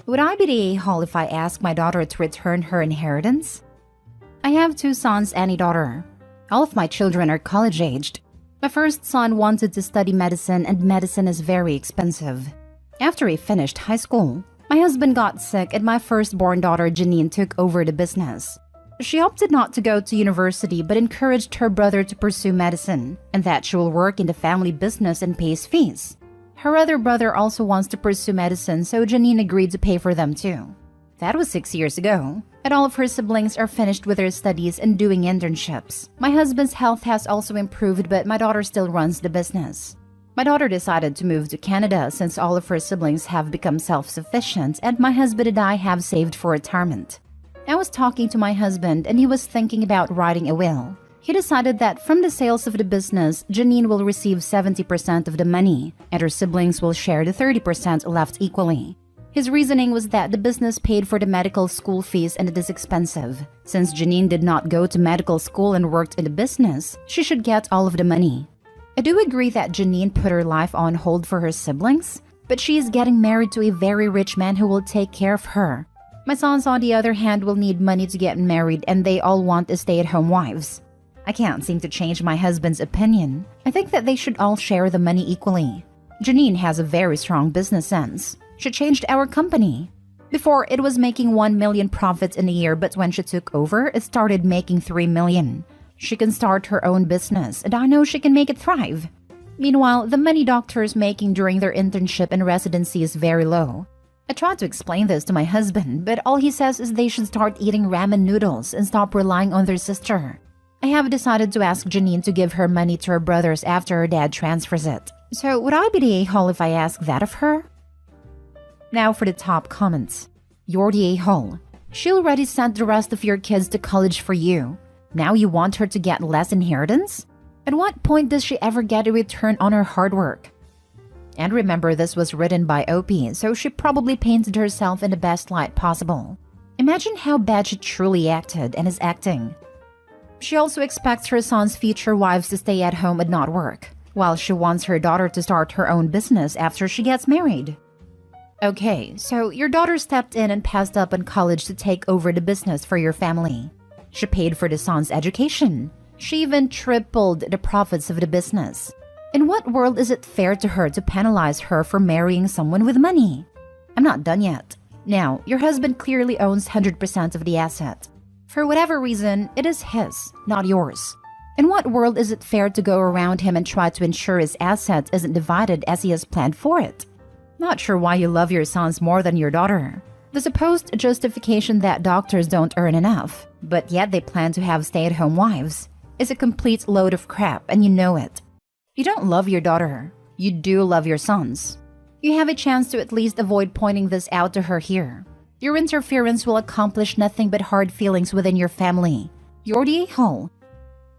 Would I be the a-hole if I asked my daughter to return her inheritance? I have 2 sons and a daughter. All of my children are college-aged. My first son wanted to study medicine, and medicine is very expensive. After he finished high school, my husband got sick and my firstborn daughter Janine took over the business. She opted not to go to university but encouraged her brother to pursue medicine and that she will work in the family business and pays fees. Her other brother also wants to pursue medicine, so Janine agreed to pay for them too. That was 6 years ago, and all of her siblings are finished with their studies and doing internships. My husband's health has also improved, but my daughter still runs the business. My daughter decided to move to Canada since all of her siblings have become self-sufficient and my husband and I have saved for retirement. I was talking to my husband and he was thinking about writing a will. He decided that from the sales of the business, Janine will receive 70% of the money and her siblings will share the 30% left equally. His reasoning was that the business paid for the medical school fees and it is expensive. Since Janine did not go to medical school and worked in the business, she should get all of the money. I do agree that Janine put her life on hold for her siblings, but she is getting married to a very rich man who will take care of her. My sons, on the other hand, will need money to get married and they all want stay-at-home wives. I can't seem to change my husband's opinion. I think that they should all share the money equally. Janine has a very strong business sense. She changed our company. Before, it was making 1 million profits in a year, but when she took over, it started making 3 million. She can start her own business, and I know she can make it thrive. Meanwhile, the money doctors making during their internship and residency is very low. I tried to explain this to my husband, but all he says is they should start eating ramen noodles and stop relying on their sister. I have decided to ask Janine to give her money to her brothers after her dad transfers it. So would I be the a-hole if I ask that of her? Now for the top comments. You're the a-hole. She already sent the rest of your kids to college for you. Now you want her to get less inheritance? At what point does she ever get a return on her hard work? And remember, this was written by OP, so she probably painted herself in the best light possible. Imagine how bad she truly acted and is acting. She also expects her son's future wives to stay at home and not work, while she wants her daughter to start her own business after she gets married. Okay, so your daughter stepped in and passed up on college to take over the business for your family. She paid for the son's education. She even tripled the profits of the business. In what world is it fair to her to penalize her for marrying someone with money? I'm not done yet. Now, your husband clearly owns 100% of the asset. For whatever reason, it is his, not yours. In what world is it fair to go around him and try to ensure his asset isn't divided as he has planned for it? Not sure why you love your sons more than your daughter. The supposed justification that doctors don't earn enough, but yet they plan to have stay-at-home wives, is a complete load of crap and you know it. You don't love your daughter. You do love your sons. You have a chance to at least avoid pointing this out to her here. Your interference will accomplish nothing but hard feelings within your family. You're the a-hole.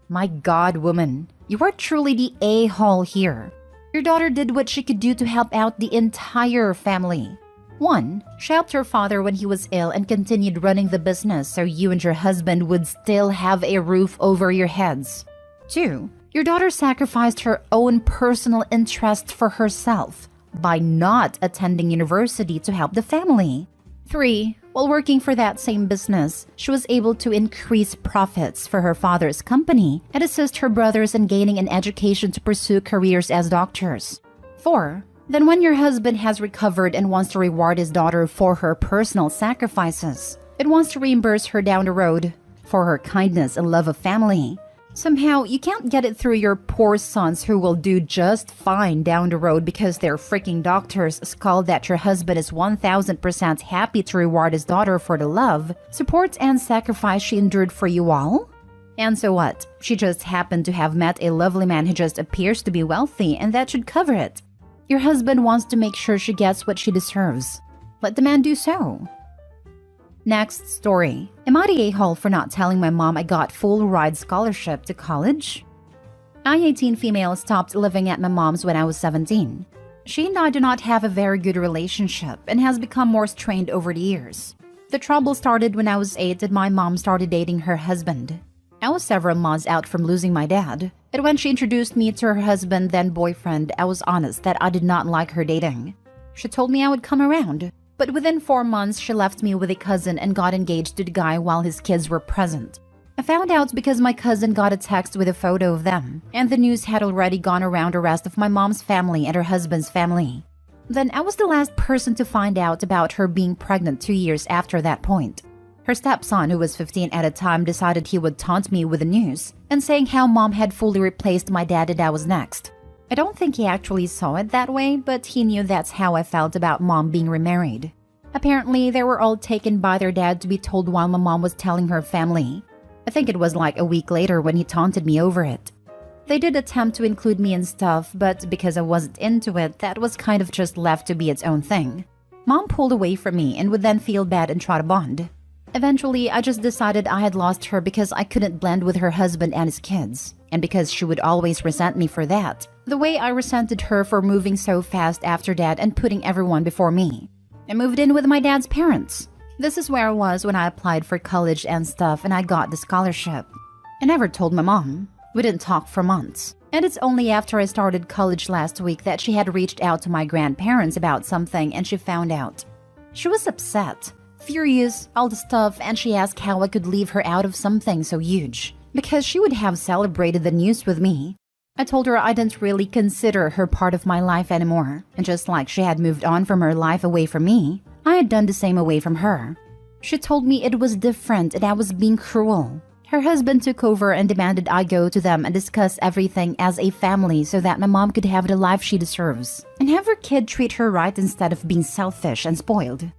My God, woman, you are truly the a-hole here. Your daughter did what she could do to help out the entire family. 1. She helped her father when he was ill and continued running the business so you and your husband would still have a roof over your heads. 2. Your daughter sacrificed her own personal interests for herself by not attending university to help the family. 3. While working for that same business, she was able to increase profits for her father's company and assist her brothers in gaining an education to pursue careers as doctors. 4. Then when your husband has recovered and wants to reward his daughter for her personal sacrifices, it wants to reimburse her down the road for her kindness and love of family. Somehow, you can't get it through your poor sons who will do just fine down the road because their freaking doctors scold that your husband is 1000% happy to reward his daughter for the love, support, and sacrifice she endured for you all? And so what? She just happened to have met a lovely man who just appears to be wealthy and that should cover it. Your husband wants to make sure she gets what she deserves. Let the man do so. Next story. Am I the a-hole for not telling my mom I got full ride scholarship to college? I, 18 female, stopped living at my mom's when I was 17. She and I do not have a very good relationship and has become more strained over the years. The trouble started when I was 8 and my mom started dating her husband. I was several months out from losing my dad, and when she introduced me to her husband, then boyfriend, I was honest that I did not like her dating. She told me I would come around. But within 4 months, she left me with a cousin and got engaged to the guy while his kids were present. I found out because my cousin got a text with a photo of them, and the news had already gone around the rest of my mom's family and her husband's family. Then I was the last person to find out about her being pregnant 2 years after that point. Her stepson, who was 15 at the time, decided he would taunt me with the news and saying how mom had fully replaced my dad and I was next. I don't think he actually saw it that way, but he knew that's how I felt about mom being remarried. Apparently, they were all taken by their dad to be told while my mom was telling her family. I think it was like a week later when he taunted me over it. They did attempt to include me in stuff, but because I wasn't into it, that was kind of just left to be its own thing. Mom pulled away from me and would then feel bad and try to bond. Eventually, I just decided I had lost her because I couldn't blend with her husband and his kids, and because she would always resent me for that, the way I resented her for moving so fast after dad and putting everyone before me. I moved in with my dad's parents. This is where I was when I applied for college and stuff and I got the scholarship. I never told my mom. We didn't talk for months. And it's only after I started college last week that she had reached out to my grandparents about something and she found out. She was upset, furious, all the stuff, and she asked how I could leave her out of something so huge, because she would have celebrated the news with me. I told her I didn't really consider her part of my life anymore, and just like she had moved on from her life away from me, I had done the same away from her. She told me it was different and I was being cruel. Her husband took over and demanded I go to them and discuss everything as a family so that my mom could have the life she deserves, and have her kid treat her right instead of being selfish and spoiled.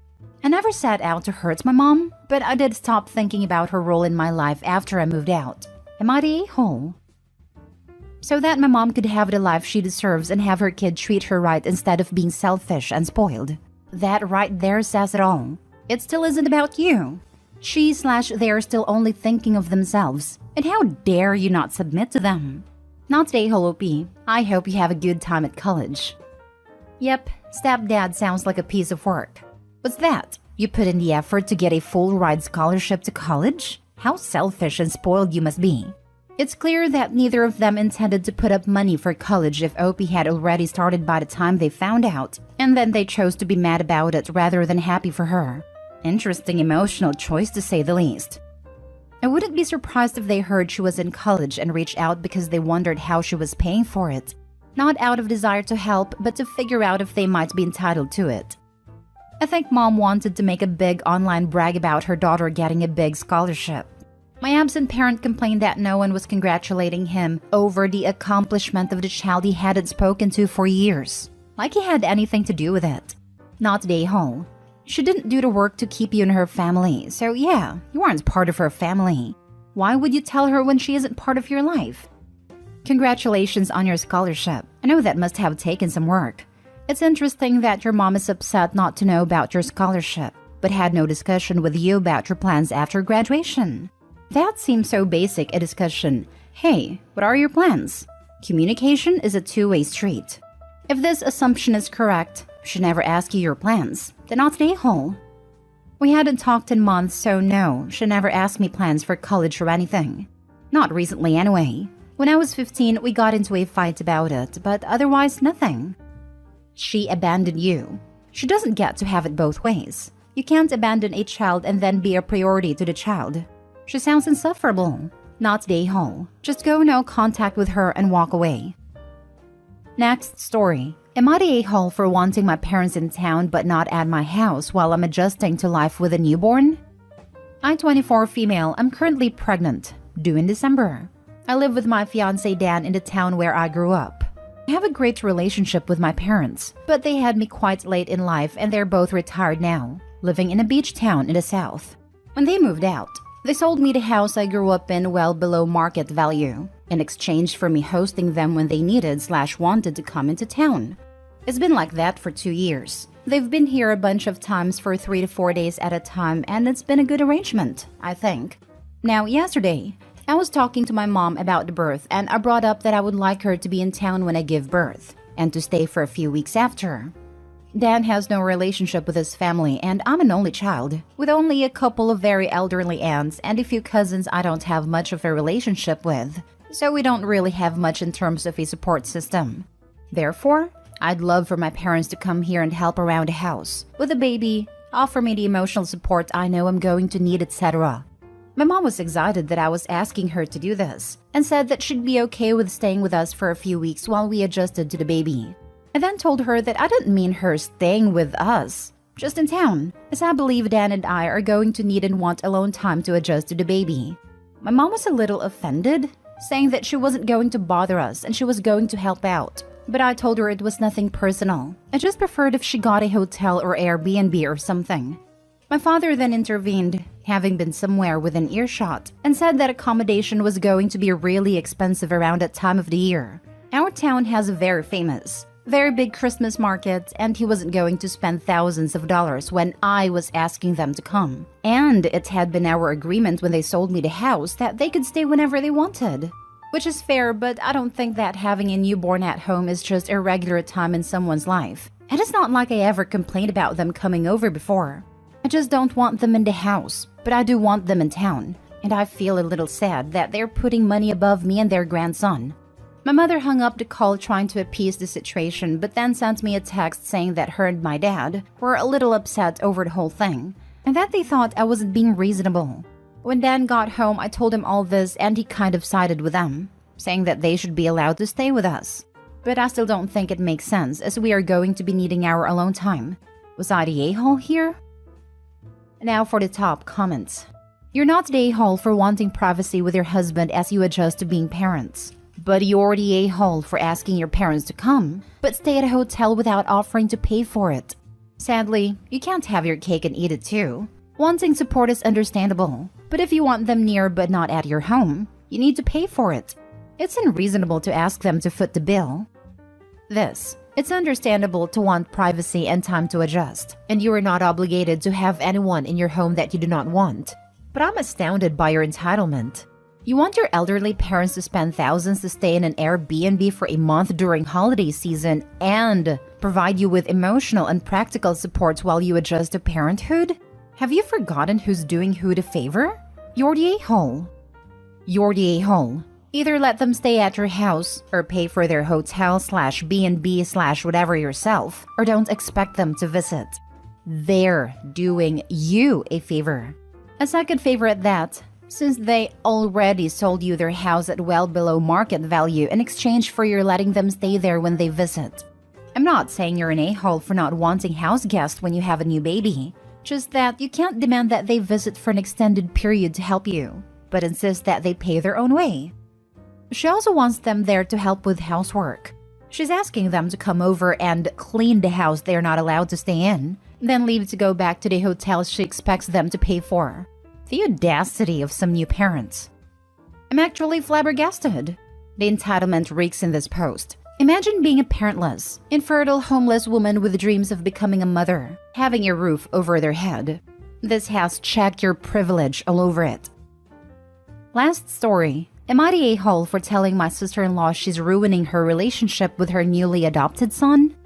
I never set out to hurt my mom, but I did stop thinking about her role in my life after I moved out. Am I the a-hole? So that my mom could have the life she deserves and have her kid treat her right instead of being selfish and spoiled. That right there says it all. It still isn't about you. They are still only thinking of themselves. And how dare you not submit to them? Not today, Holopi. I hope you have a good time at college. Yep, stepdad sounds like a piece of work. What's that? You put in the effort to get a full ride scholarship to college? How selfish and spoiled you must be. It's clear that neither of them intended to put up money for college if OP had already started by the time they found out, and then they chose to be mad about it rather than happy for her. Interesting emotional choice to say the least. I wouldn't be surprised if they heard she was in college and reached out because they wondered how she was paying for it. Not out of desire to help, but to figure out if they might be entitled to it. I think mom wanted to make a big online brag about her daughter getting a big scholarship. My absent parent complained that no one was congratulating him over the accomplishment of the child he hadn't spoken to for years. Like he had anything to do with it. Not the a-hole. She didn't do the work to keep you in her family, so yeah, you aren't part of her family. Why would you tell her when she isn't part of your life? Congratulations on your scholarship. I know that must have taken some work. It's interesting that your mom is upset not to know about your scholarship, but had no discussion with you about your plans after graduation. That seems so basic a discussion. Hey, what are your plans? Communication is a two-way street. If this assumption is correct, she never asked you your plans. Then not the a-hole. We hadn't talked in months, so no, she never asked me plans for college or anything. Not recently anyway. When I was 15, we got into a fight about it, but otherwise nothing. She abandoned you. She doesn't get to have it both ways. You can't abandon a child and then be a priority to the child. She sounds insufferable. Not the a-hole. Just go no contact with her and walk away. Next story. Am I the a-hole for wanting my parents in town but not at my house while I'm adjusting to life with a newborn? I'm 24 female. I'm currently pregnant. Due in December. I live with my fiancé Dan in the town where I grew up. I have a great relationship with my parents, but they had me quite late in life and they're both retired now, living in a beach town in the south. When they moved out, they sold me the house I grew up in well below market value, in exchange for me hosting them when they needed/wanted to come into town. It's been like that for 2 years. They've been here a bunch of times for 3 to 4 days at a time, and it's been a good arrangement, I think. Now, yesterday, I was talking to my mom about the birth, and I brought up that I would like her to be in town when I give birth, and to stay for a few weeks after. Dan has no relationship with his family, and I'm an only child, with only a couple of very elderly aunts and a few cousins I don't have much of a relationship with, so we don't really have much in terms of a support system. Therefore, I'd love for my parents to come here and help around the house, with the baby, offer me the emotional support I know I'm going to need, etc. My mom was excited that I was asking her to do this and said that she'd be okay with staying with us for a few weeks while we adjusted to the baby. I then told her that I didn't mean her staying with us, just in town, as I believe Dan and I are going to need and want alone time to adjust to the baby. My mom was a little offended, saying that she wasn't going to bother us and she was going to help out. But I told her it was nothing personal. I just preferred if she got a hotel or Airbnb or something. My father then intervened, having been somewhere within earshot, and said that accommodation was going to be really expensive around that time of the year. Our town has a very big Christmas market, and he wasn't going to spend thousands of dollars when I was asking them to come. And it had been our agreement when they sold me the house that they could stay whenever they wanted. Which is fair, but I don't think that having a newborn at home is just a regular time in someone's life. And it's not like I ever complained about them coming over before. I just don't want them in the house, but I do want them in town. And I feel a little sad that they're putting money above me and their grandson. My mother hung up the call trying to appease the situation, but then sent me a text saying that her and my dad were a little upset over the whole thing, and that they thought I wasn't being reasonable. When Dan got home, I told him all this and he kind of sided with them, saying that they should be allowed to stay with us. But I still don't think it makes sense as we are going to be needing our alone time. Was I the a-hole here? Now for the top comments. You're not the a-hole for wanting privacy with your husband as you adjust to being parents. But you're the a-hole for asking your parents to come, but stay at a hotel without offering to pay for it. Sadly, you can't have your cake and eat it too. Wanting support is understandable, but if you want them near but not at your home, you need to pay for it. It's unreasonable to ask them to foot the bill. It's understandable to want privacy and time to adjust, and you are not obligated to have anyone in your home that you do not want. But I'm astounded by your entitlement. You want your elderly parents to spend thousands to stay in an Airbnb for a month during holiday season and provide you with emotional and practical support while you adjust to parenthood? Have you forgotten who's doing who the favor? You're the a-hole. You're the a-hole. Either let them stay at your house or pay for their hotel/B&B/whatever yourself, or don't expect them to visit. They're doing you a favor. A second favor at that, since they already sold you their house at well below market value in exchange for your letting them stay there when they visit. I'm not saying you're an a-hole for not wanting house guests when you have a new baby, just that you can't demand that they visit for an extended period to help you, but insist that they pay their own way. She also wants them there to help with housework. She's asking them to come over and clean the house they're not allowed to stay in, then leave to go back to the hotel she expects them to pay for. The audacity of some new parents. I'm actually flabbergasted. The entitlement reeks in this post. Imagine being a parentless, infertile, homeless woman with dreams of becoming a mother, having a roof over their head. This has check your privilege all over it. Last story. Am I the a-hole for telling my sister-in-law she's ruining her relationship with her newly adopted son?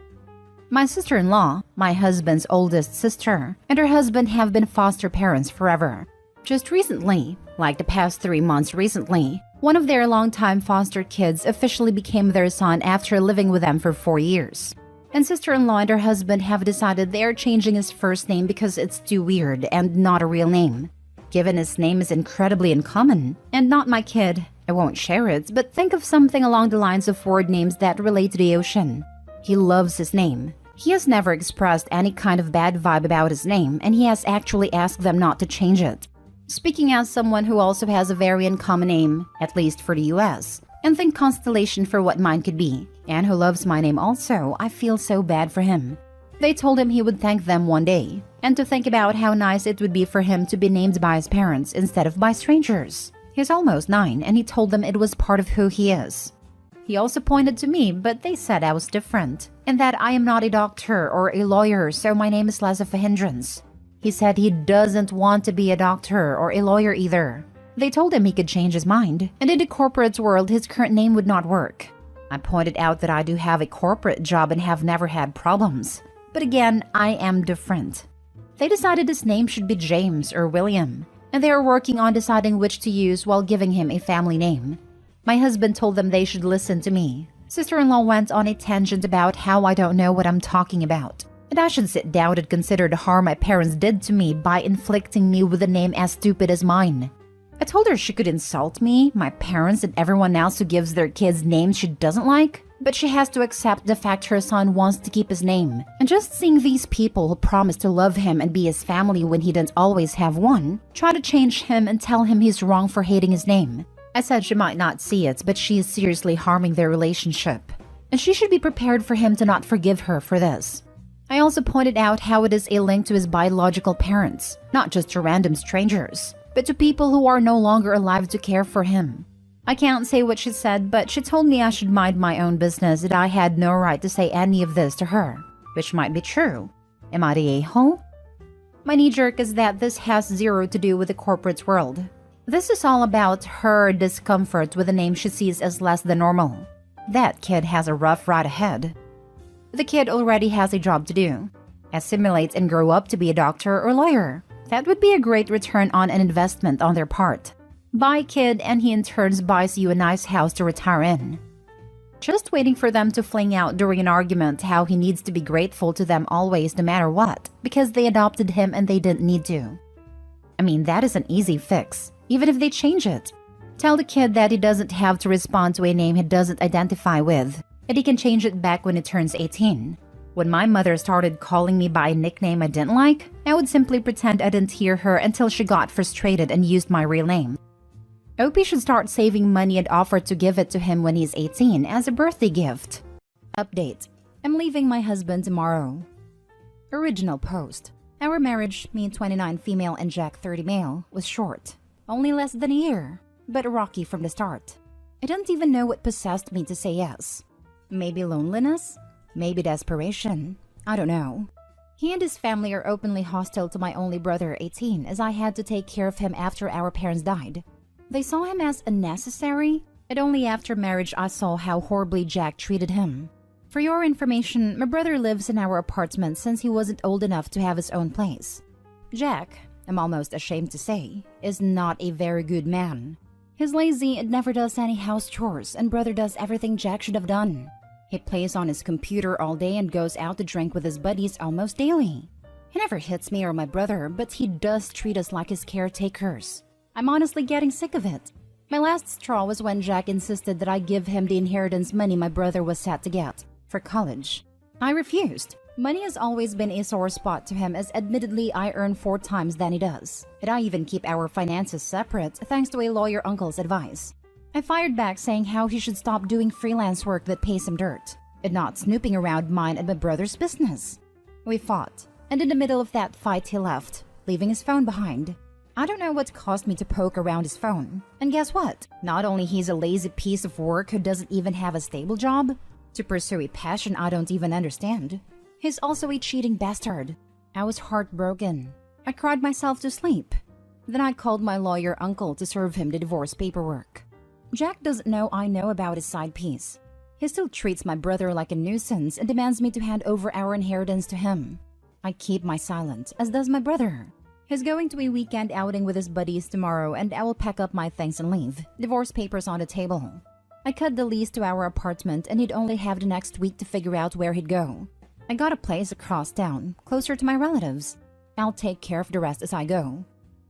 My sister-in-law, my husband's oldest sister, and her husband have been foster parents forever. Just recently, like the past 3 months recently, one of their longtime foster kids officially became their son after living with them for 4 years. And sister-in-law and her husband have decided they are changing his first name because it's too weird and not a real name. Given his name is incredibly uncommon, and not my kid, I won't share it, but think of something along the lines of word names that relate to the ocean. He loves his name. He has never expressed any kind of bad vibe about his name, and he has actually asked them not to change it. Speaking as someone who also has a very uncommon name, at least for the US, and think Constellation for what mine could be, and who loves my name also, I feel so bad for him. They told him he would thank them one day, and to think about how nice it would be for him to be named by his parents instead of by strangers. He's almost 9, and he told them it was part of who he is. He also pointed to me, but they said I was different, and that I am not a doctor or a lawyer, so my name is less of a hindrance. He said he doesn't want to be a doctor or a lawyer either. They told him he could change his mind, and in the corporate world his current name would not work. I pointed out that I do have a corporate job and have never had problems. But again, I am different. They decided his name should be James or William, and they are working on deciding which to use while giving him a family name. My husband told them they should listen to me. Sister-in-law went on a tangent about how I don't know what I'm talking about, and I should sit down and consider the harm my parents did to me by inflicting me with a name as stupid as mine. I told her she could insult me, my parents, and everyone else who gives their kids names she doesn't like, but she has to accept the fact her son wants to keep his name. And just seeing these people who promise to love him and be his family when he didn't always have one, try to change him and tell him he's wrong for hating his name. I said she might not see it, but she is seriously harming their relationship, and she should be prepared for him to not forgive her for this. I also pointed out how it is a link to his biological parents, not just to random strangers, but to people who are no longer alive to care for him. I can't say what she said, but she told me I should mind my own business, that I had no right to say any of this to her, which might be true. Am I the a-hole? My knee-jerk is that this has zero to do with the corporate world. This is all about her discomfort with a name she sees as less than normal. That kid has a rough ride ahead. The kid already has a job to do. Assimilate and grow up to be a doctor or lawyer. That would be a great return on an investment on their part. Buy kid and he in turn buys you a nice house to retire in. Just waiting for them to fling out during an argument how he needs to be grateful to them always no matter what, because they adopted him and they didn't need to. I mean, that is an easy fix, even if they change it. Tell the kid that he doesn't have to respond to a name he doesn't identify with, and he can change it back when he turns 18. When my mother started calling me by a nickname I didn't like, I would simply pretend I didn't hear her until she got frustrated and used my real name. Opie should start saving money and offer to give it to him when he's 18 as a birthday gift. Update. I'm leaving my husband tomorrow. Original post. Our marriage, me 29 female and Jack 30 male, was short. Only less than a year, but rocky from the start. I didn't even know what possessed me to say yes. Maybe loneliness? Maybe desperation. I don't know. He and his family are openly hostile to my only brother, 18, as I had to take care of him after our parents died. They saw him as unnecessary, and only after marriage I saw how horribly Jack treated him. For your information, my brother lives in our apartment since he wasn't old enough to have his own place. Jack, I'm almost ashamed to say, is not a very good man. He's lazy and never does any house chores, and brother does everything Jack should have done. He plays on his computer all day and goes out to drink with his buddies almost daily. He never hits me or my brother, but he does treat us like his caretakers. I'm honestly getting sick of it. My last straw was when Jack insisted that I give him the inheritance money my brother was set to get for college. I refused. Money has always been a sore spot to him, as admittedly I earn 4 times than he does. And I even keep our finances separate thanks to a lawyer uncle's advice. I fired back saying how he should stop doing freelance work that pays him dirt, and not snooping around mine and my brother's business. We fought, and in the middle of that fight he left, leaving his phone behind. I don't know what caused me to poke around his phone. And guess what? Not only he's a lazy piece of work who doesn't even have a stable job to pursue a passion I don't even understand, he's also a cheating bastard. I was heartbroken. I cried myself to sleep. Then I called my lawyer uncle to serve him the divorce paperwork. Jack doesn't know I know about his side piece. He still treats my brother like a nuisance and demands me to hand over our inheritance to him. I keep my silence, as does my brother. He's going to a weekend outing with his buddies tomorrow, and I will pack up my things and leave. Divorce papers on the table. I cut the lease to our apartment, and he'd only have the next week to figure out where he'd go. I got a place across town, closer to my relatives. I'll take care of the rest as I go.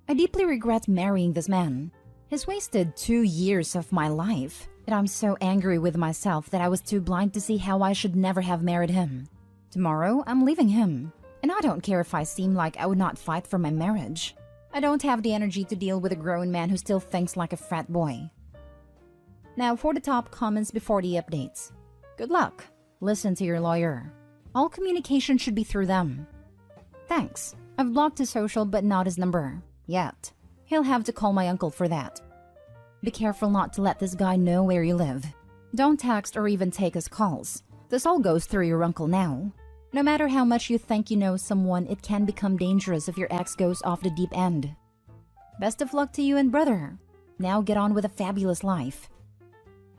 I deeply regret marrying this man. He's wasted 2 years of my life, and I'm so angry with myself that I was too blind to see how I should never have married him. Tomorrow, I'm leaving him, and I don't care if I seem like I would not fight for my marriage. I don't have the energy to deal with a grown man who still thinks like a frat boy. Now for the top comments before the updates. Good luck. Listen to your lawyer. All communication should be through them. Thanks. I've blocked his social but not his number. Yet. He'll have to call my uncle for that. Be careful not to let this guy know where you live. Don't text or even take his calls. This all goes through your uncle now. No matter how much you think you know someone, it can become dangerous if your ex goes off the deep end. Best of luck to you and brother. Now get on with a fabulous life.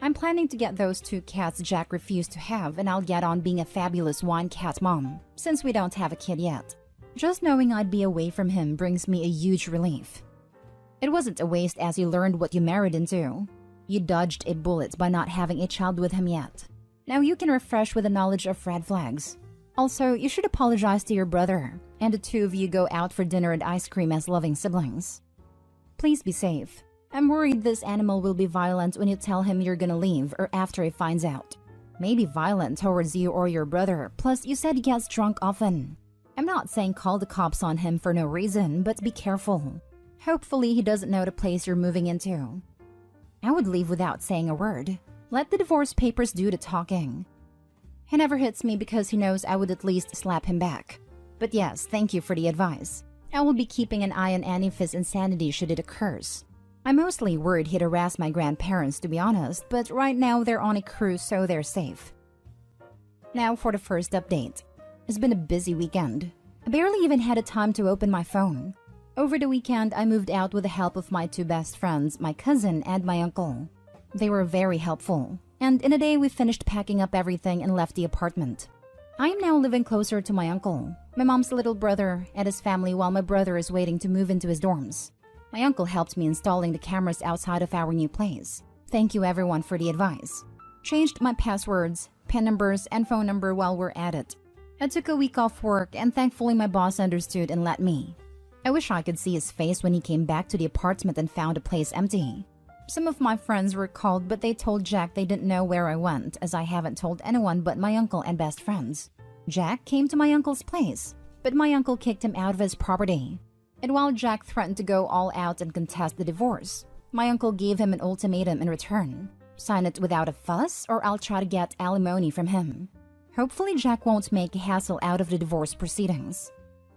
I'm planning to get those 2 cats Jack refused to have, and I'll get on being a fabulous wine cat mom, since we don't have a kid yet. Just knowing I'd be away from him brings me a huge relief. It wasn't a waste, as you learned what you married into. You dodged a bullet by not having a child with him yet. Now you can refresh with the knowledge of red flags. Also, you should apologize to your brother, and the two of you go out for dinner and ice cream as loving siblings. Please be safe. I'm worried this animal will be violent when you tell him you're gonna leave or after he finds out. Maybe violent towards you or your brother, plus you said he gets drunk often. I'm not saying call the cops on him for no reason, but be careful. Hopefully he doesn't know the place you're moving into. I would leave without saying a word. Let the divorce papers do the talking. He never hits me because he knows I would at least slap him back. But yes, thank you for the advice. I will be keeping an eye on any of his insanity should it occurs. I'm mostly worried he'd harass my grandparents, to be honest, but right now they're on a cruise, so they're safe. Now for the first update. It's been a busy weekend. I barely even had a time to open my phone. Over the weekend, I moved out with the help of my two best friends, my cousin and my uncle. They were very helpful, and in a day we finished packing up everything and left the apartment. I am now living closer to my uncle, my mom's little brother, and his family while my brother is waiting to move into his dorms. My uncle helped me installing the cameras outside of our new place. Thank you everyone for the advice. Changed my passwords, PIN numbers, and phone number while we're at it. I took a week off work and thankfully my boss understood and let me. I wish I could see his face when he came back to the apartment and found the place empty. Some of my friends were called but they told Jack they didn't know where I went as I haven't told anyone but my uncle and best friends. Jack came to my uncle's place, but my uncle kicked him out of his property. And while Jack threatened to go all out and contest the divorce, my uncle gave him an ultimatum in return. Sign it without a fuss or I'll try to get alimony from him. Hopefully Jack won't make a hassle out of the divorce proceedings.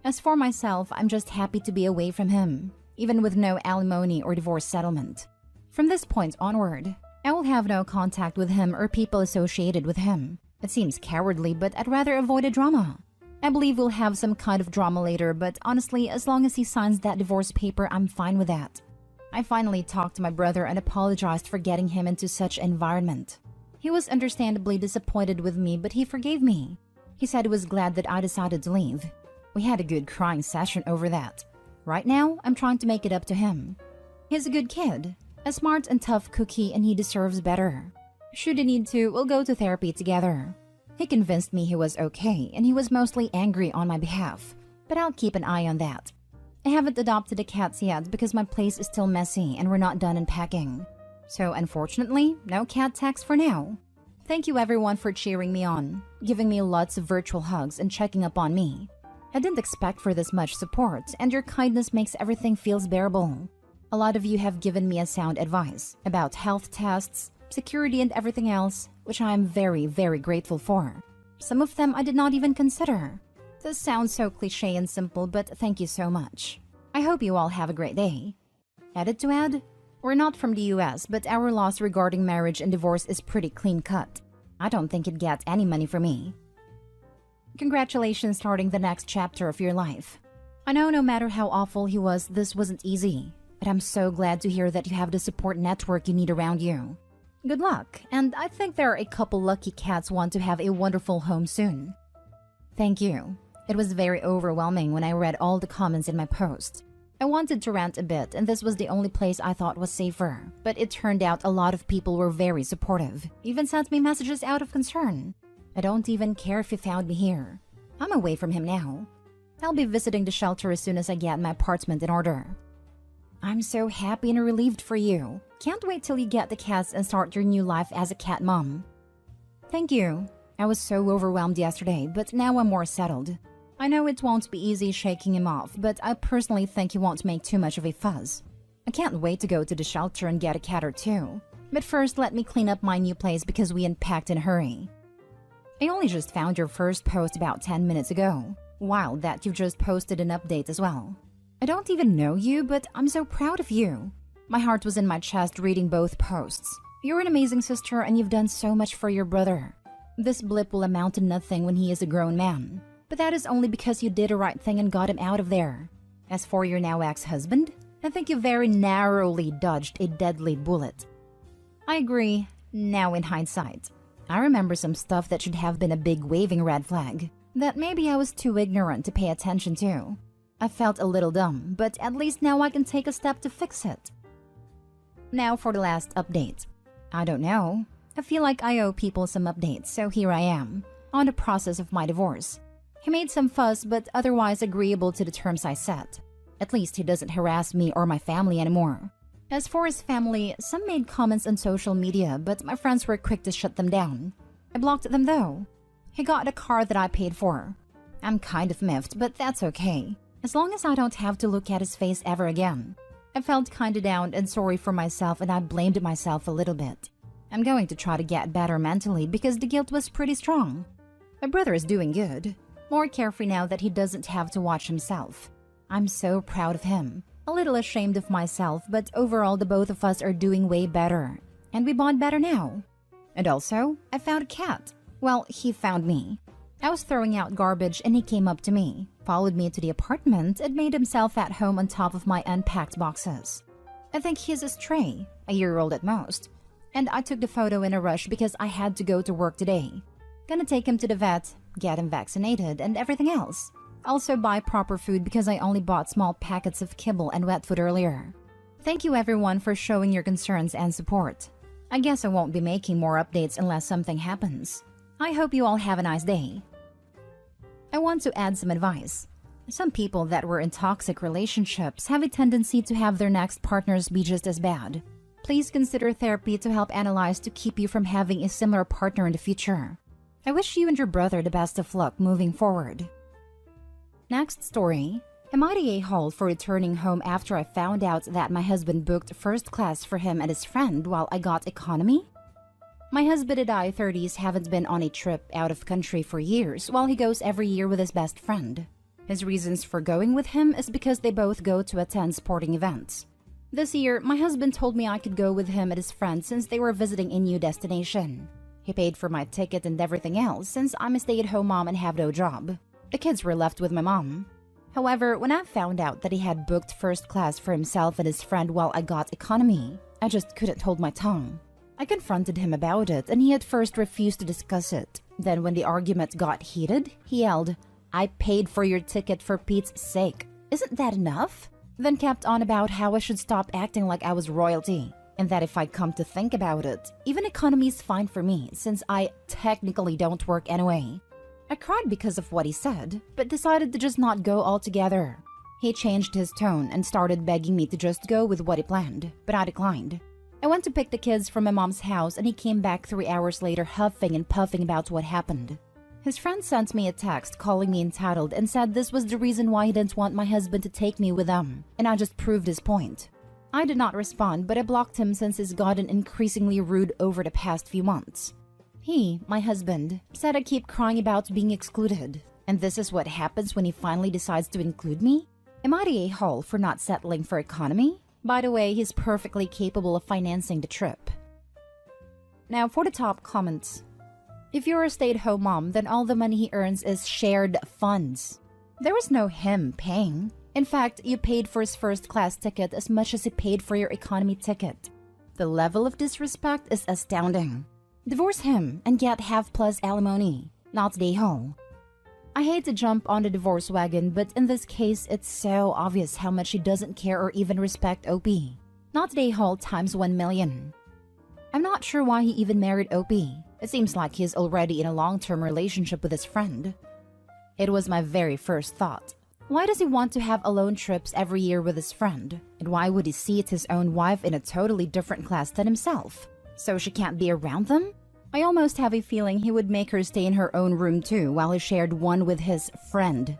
As for myself, I'm just happy to be away from him, even with no alimony or divorce settlement. From this point onward, I will have no contact with him or people associated with him. It seems cowardly, but I'd rather avoid a drama. I believe we'll have some kind of drama later, but honestly, as long as he signs that divorce paper, I'm fine with that. I finally talked to my brother and apologized for getting him into such an environment. He was understandably disappointed with me, but he forgave me. He said he was glad that I decided to leave. We had a good crying session over that. Right now, I'm trying to make it up to him. He's a good kid, a smart and tough cookie, and he deserves better. Should he need to, we'll go to therapy together. He convinced me he was okay, and he was mostly angry on my behalf, but I'll keep an eye on that. I haven't adopted the cats yet because my place is still messy and we're not done unpacking. So unfortunately, no cat tax for now. Thank you everyone for cheering me on, giving me lots of virtual hugs and checking up on me. I didn't expect for this much support, and your kindness makes everything feels bearable. A lot of you have given me a sound advice about health tests, security and everything else, which I am very, very grateful for. Some of them I did not even consider. This sounds so cliche and simple, but thank you so much. I hope you all have a great day. Added to add, we're not from the US, but our laws regarding marriage and divorce is pretty clean cut. I don't think it gets any money from me. Congratulations starting the next chapter of your life. I know no matter how awful he was, this wasn't easy, but I'm so glad to hear that you have the support network you need around you. Good luck, and I think there are a couple lucky cats want to have a wonderful home soon. Thank you. It was very overwhelming when I read all the comments in my post. I wanted to rant a bit, and this was the only place I thought was safer, but it turned out a lot of people were very supportive, even sent me messages out of concern. I don't even care if he found me here. I'm away from him now. I'll be visiting the shelter as soon as I get my apartment in order. I'm so happy and relieved for you. Can't wait till you get the cats and start your new life as a cat mom. Thank you. I was so overwhelmed yesterday, but now I'm more settled. I know it won't be easy shaking him off, but I personally think he won't make too much of a fuss. I can't wait to go to the shelter and get a cat or two. But first, let me clean up my new place because we unpacked in a hurry. I only just found your first post about 10 minutes ago. Wild that you've just posted an update as well. I don't even know you, but I'm so proud of you. My heart was in my chest reading both posts. You're an amazing sister and you've done so much for your brother. This blip will amount to nothing when he is a grown man. But that is only because you did the right thing and got him out of there. As for your now ex-husband, I think you very narrowly dodged a deadly bullet. I agree, now in hindsight. I remember some stuff that should have been a big waving red flag, that maybe I was too ignorant to pay attention to. I felt a little dumb, but at least now I can take a step to fix it. Now for the last update. I don't know. I feel like I owe people some updates, so here I am, on the process of my divorce. He made some fuss but otherwise agreeable to the terms I set. At least he doesn't harass me or my family anymore. As for his family, some made comments on social media, but my friends were quick to shut them down. I blocked them though. He got a car that I paid for. I'm kind of miffed, but that's okay, as long as I don't have to look at his face ever again. I felt kinda down and sorry for myself, and I blamed myself a little bit. I'm going to try to get better mentally because the guilt was pretty strong. My brother is doing good, more carefree now that he doesn't have to watch himself. I'm so proud of him. A little ashamed of myself, but overall the both of us are doing way better. And we bond better now. And also, I found a cat. Well, he found me. I was throwing out garbage and he came up to me, followed me to the apartment, and made himself at home on top of my unpacked boxes. I think he's a stray, a year-old at most. And I took the photo in a rush because I had to go to work today. Gonna take him to the vet, get him vaccinated, and everything else. Also buy proper food because I only bought small packets of kibble and wet food earlier. Thank you everyone for showing your concerns and support. I guess I won't be making more updates unless something happens. I hope you all have a nice day. I want to add some advice. Some people that were in toxic relationships have a tendency to have their next partners be just as bad. Please consider therapy to help analyze to keep you from having a similar partner in the future. I wish you and your brother the best of luck moving forward. Next story. Am I the a-hole for returning home after I found out that my husband booked first class for him and his friend while I got economy? My husband and I, 30s, haven't been on a trip out of country for years while he goes every year with his best friend. His reasons for going with him is because they both go to attend sporting events. This year, my husband told me I could go with him and his friend since they were visiting a new destination. He paid for my ticket and everything else since I'm a stay-at-home mom and have no job. The kids were left with my mom. However, when I found out that he had booked first class for himself and his friend while I got economy, I just couldn't hold my tongue. I confronted him about it and he at first refused to discuss it. Then when the argument got heated, he yelled, "I paid for your ticket for Pete's sake. Isn't that enough?" Then kept on about how I should stop acting like I was royalty. And that if I come to think about it, even economy is fine for me since I technically don't work anyway. I cried because of what he said, but decided to just not go altogether. He changed his tone and started begging me to just go with what he planned, but I declined. I went to pick the kids from my mom's house and he came back 3 hours later huffing and puffing about what happened. His friend sent me a text calling me entitled and said this was the reason why he didn't want my husband to take me with them, and I just proved his point. I did not respond, but I blocked him since he's gotten increasingly rude over the past few months. He, my husband, said I keep crying about being excluded, and this is what happens when he finally decides to include me? Am I the a-hole for not settling for economy? By the way, he's perfectly capable of financing the trip. Now for the top comments. If you're a stay-at-home mom, then all the money he earns is shared funds. There was no him paying. In fact, you paid for his first-class ticket as much as he paid for your economy ticket. The level of disrespect is astounding. Divorce him and get half-plus alimony, not the a-hole. I hate to jump on the divorce wagon, but in this case, it's so obvious how much he doesn't care or even respect OP. Not the a-hole times 1 million. I'm not sure why he even married OP. It seems like he's already in a long-term relationship with his friend. It was my very first thought. Why does he want to have alone trips every year with his friend? And why would he seat his own wife in a totally different class than himself? So she can't be around them? I almost have a feeling he would make her stay in her own room too while he shared one with his friend.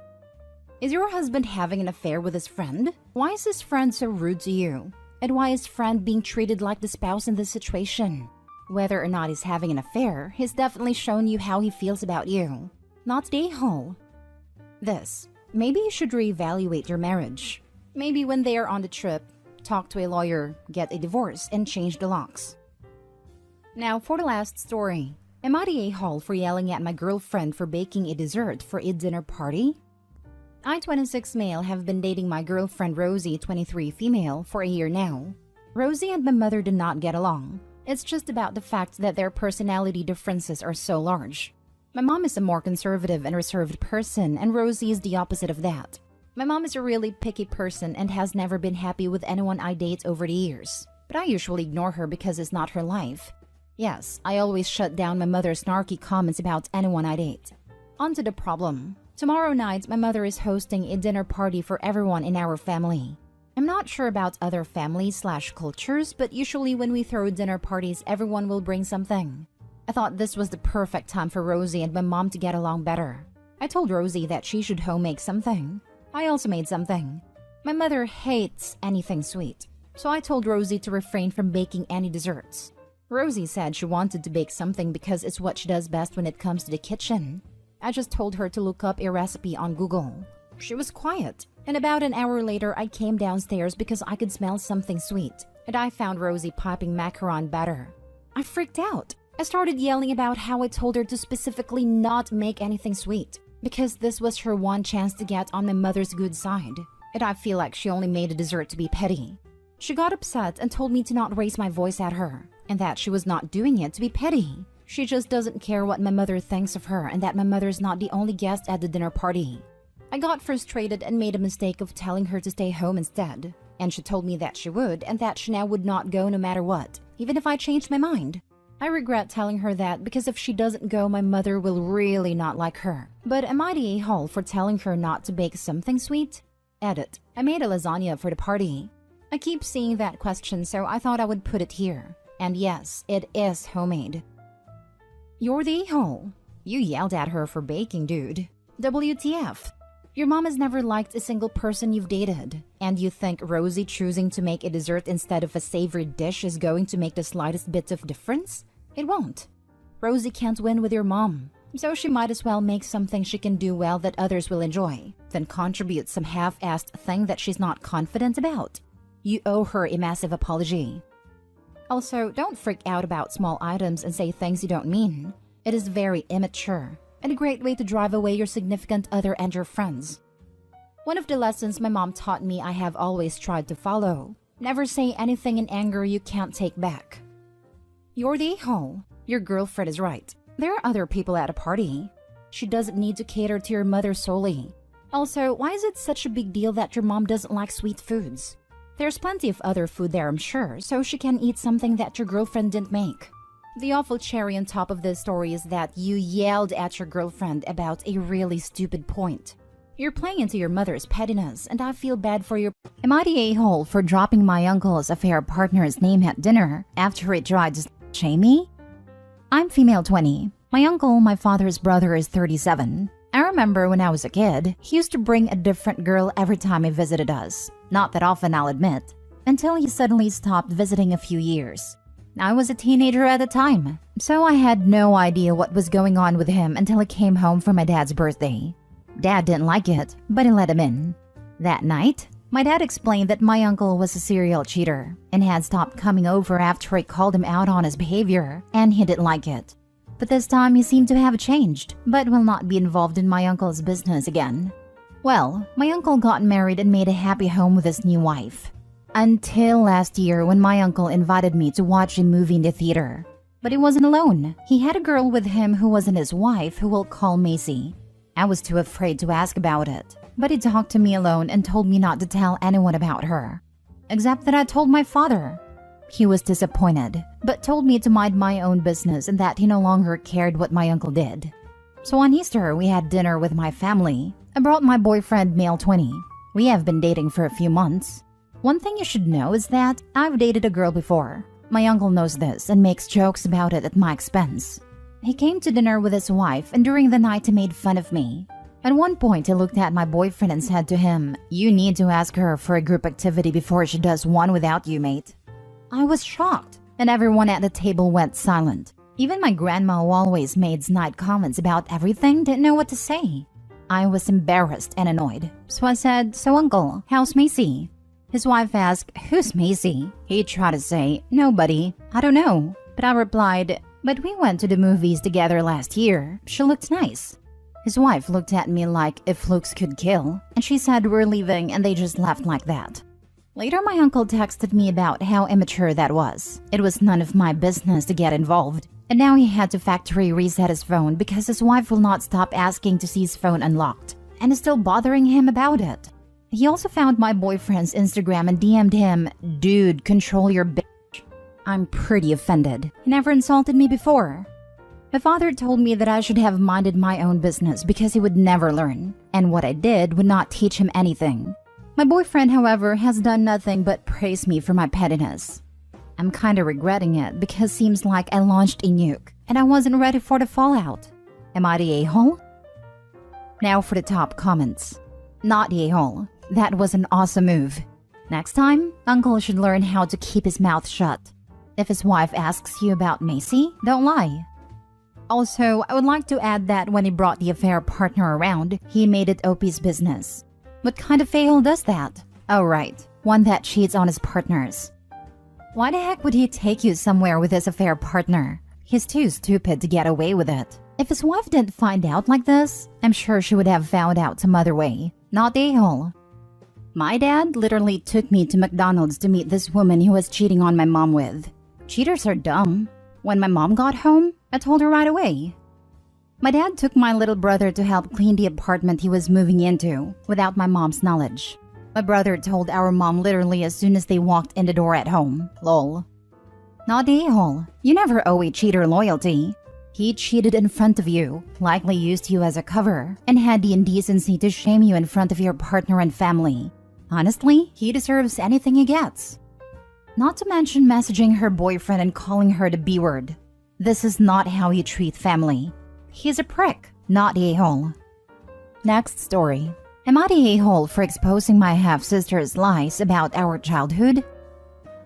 Is your husband having an affair with his friend? Why is his friend so rude to you? And why is friend being treated like the spouse in this situation? Whether or not he's having an affair, he's definitely shown you how he feels about you. Not the a-hole. Maybe you should reevaluate your marriage. Maybe when they are on the trip, talk to a lawyer, get a divorce, and change the locks. Now for the last story. Am I the a-hole for yelling at my girlfriend for baking a dessert for a dinner party? I, 26 male, have been dating my girlfriend Rosie, 23 female, for a year now. Rosie and my mother do not get along. It's just about the fact that their personality differences are so large. My mom is a more conservative and reserved person, and Rosie is the opposite of that. My mom is a really picky person and has never been happy with anyone I date over the years. But I usually ignore her because it's not her life. Yes, I always shut down my mother's snarky comments about anyone I date. On to the problem. Tomorrow night, my mother is hosting a dinner party for everyone in our family. I'm not sure about other families/cultures, but usually when we throw dinner parties, everyone will bring something. I thought this was the perfect time for Rosie and my mom to get along better. I told Rosie that she should home-make something. I also made something. My mother hates anything sweet, so I told Rosie to refrain from baking any desserts. Rosie said she wanted to bake something because it's what she does best when it comes to the kitchen. I just told her to look up a recipe on Google. She was quiet, and about an hour later I came downstairs because I could smell something sweet, and I found Rosie piping macaron batter. I freaked out. I started yelling about how I told her to specifically not make anything sweet, because this was her one chance to get on my mother's good side, and I feel like she only made a dessert to be petty. She got upset and told me to not raise my voice at her, and that she was not doing it to be petty. She just doesn't care what my mother thinks of her and that my mother's not the only guest at the dinner party. I got frustrated and made a mistake of telling her to stay home instead, and she told me that she would and that she now would not go no matter what, even if I changed my mind. I regret telling her that because if she doesn't go, my mother will really not like her. But am I the a-hole for telling her not to bake something sweet? Edit. I made a lasagna for the party. I keep seeing that question, so I thought I would put it here. And yes, it is homemade. You're the a-hole. You yelled at her for baking, dude. WTF. Your mom has never liked a single person you've dated, and you think Rosie choosing to make a dessert instead of a savory dish is going to make the slightest bit of difference? It won't. Rosie can't win with your mom, so she might as well make something she can do well that others will enjoy, than contribute some half-assed thing that she's not confident about. You owe her a massive apology. Also, don't freak out about small items and say things you don't mean. It is very immature, and a great way to drive away your significant other and your friends. One of the lessons my mom taught me I have always tried to follow. Never say anything in anger you can't take back. You're the a-hole. Your girlfriend is right. There are other people at a party. She doesn't need to cater to your mother solely. Also, why is it such a big deal that your mom doesn't like sweet foods? There's plenty of other food there, I'm sure, so she can eat something that your girlfriend didn't make. The awful cherry on top of this story is that you yelled at your girlfriend about a really stupid point. You're playing into your mother's pettiness, and I feel bad for your— Am I the a-hole for dropping my uncle's affair partner's name at dinner after he tried to shame me? I'm female 20. My uncle, my father's brother, is 37. I remember when I was a kid, he used to bring a different girl every time he visited us. Not that often, I'll admit, until he suddenly stopped visiting a few years. I was a teenager at the time, so I had no idea what was going on with him until he came home for my dad's birthday. Dad didn't like it, but he let him in. That night, my dad explained that my uncle was a serial cheater and had stopped coming over after I called him out on his behavior, and he didn't like it. But this time he seemed to have changed, but will not be involved in my uncle's business again. Well, my uncle got married and made a happy home with his new wife. Until last year when my uncle invited me to watch a movie in the theater. But he wasn't alone. He had a girl with him who wasn't his wife, who we'll call Macy. I was too afraid to ask about it, but he talked to me alone and told me not to tell anyone about her. Except that I told my father. He was disappointed, but told me to mind my own business and that he no longer cared what my uncle did. So on Easter, we had dinner with my family. I brought my boyfriend, male 20. We have been dating for a few months. One thing you should know is that I've dated a girl before. My uncle knows this and makes jokes about it at my expense. He came to dinner with his wife, and during the night he made fun of me. At one point, he looked at my boyfriend and said to him, "You need to ask her for a group activity before she does one without you, mate." I was shocked, and everyone at the table went silent. Even my grandma, who always made snide comments about everything, didn't know what to say. I was embarrassed and annoyed, so I said, "So uncle, how's Macy?" His wife asked, "Who's Macy?" He tried to say, "Nobody, I don't know." But I replied, "But we went to the movies together last year. She looked nice." His wife looked at me like if looks could kill, and she said we're leaving, and they just left like that. Later, my uncle texted me about how immature that was. It was none of my business to get involved. And now he had to factory reset his phone because his wife will not stop asking to see his phone unlocked, and is still bothering him about it. He also found my boyfriend's Instagram and DM'd him, "Dude, control your bitch." I'm pretty offended. He never insulted me before. My father told me that I should have minded my own business because he would never learn, and what I did would not teach him anything. My boyfriend, however, has done nothing but praise me for my pettiness. I'm kinda regretting it because seems like I launched a nuke and I wasn't ready for the fallout. Am I the a-hole? Now for the top comments. Not the a-hole. That was an awesome move. Next time, Uncle should learn how to keep his mouth shut. If his wife asks you about Macy, don't lie. Also, I would like to add that when he brought the affair partner around, he made it OP's business. What kind of a-hole does that? Oh right, one that cheats on his partners. Why the heck would he take you somewhere with his affair partner? He's too stupid to get away with it. If his wife didn't find out like this, I'm sure she would have found out some other way. Not the a-hole. My dad literally took me to McDonald's to meet this woman he was cheating on my mom with. Cheaters are dumb. When my mom got home, I told her right away. My dad took my little brother to help clean the apartment he was moving into without my mom's knowledge. My brother told our mom literally as soon as they walked in the door at home. Lol. Not the a-hole. You never owe a cheater loyalty. He cheated in front of you, likely used you as a cover, and had the indecency to shame you in front of your partner and family. Honestly, he deserves anything he gets. Not to mention messaging her boyfriend and calling her the B-word. This is not how you treat family. He's a prick, not the a-hole. Next story. Am I the a-hole for exposing my half-sister's lies about our childhood?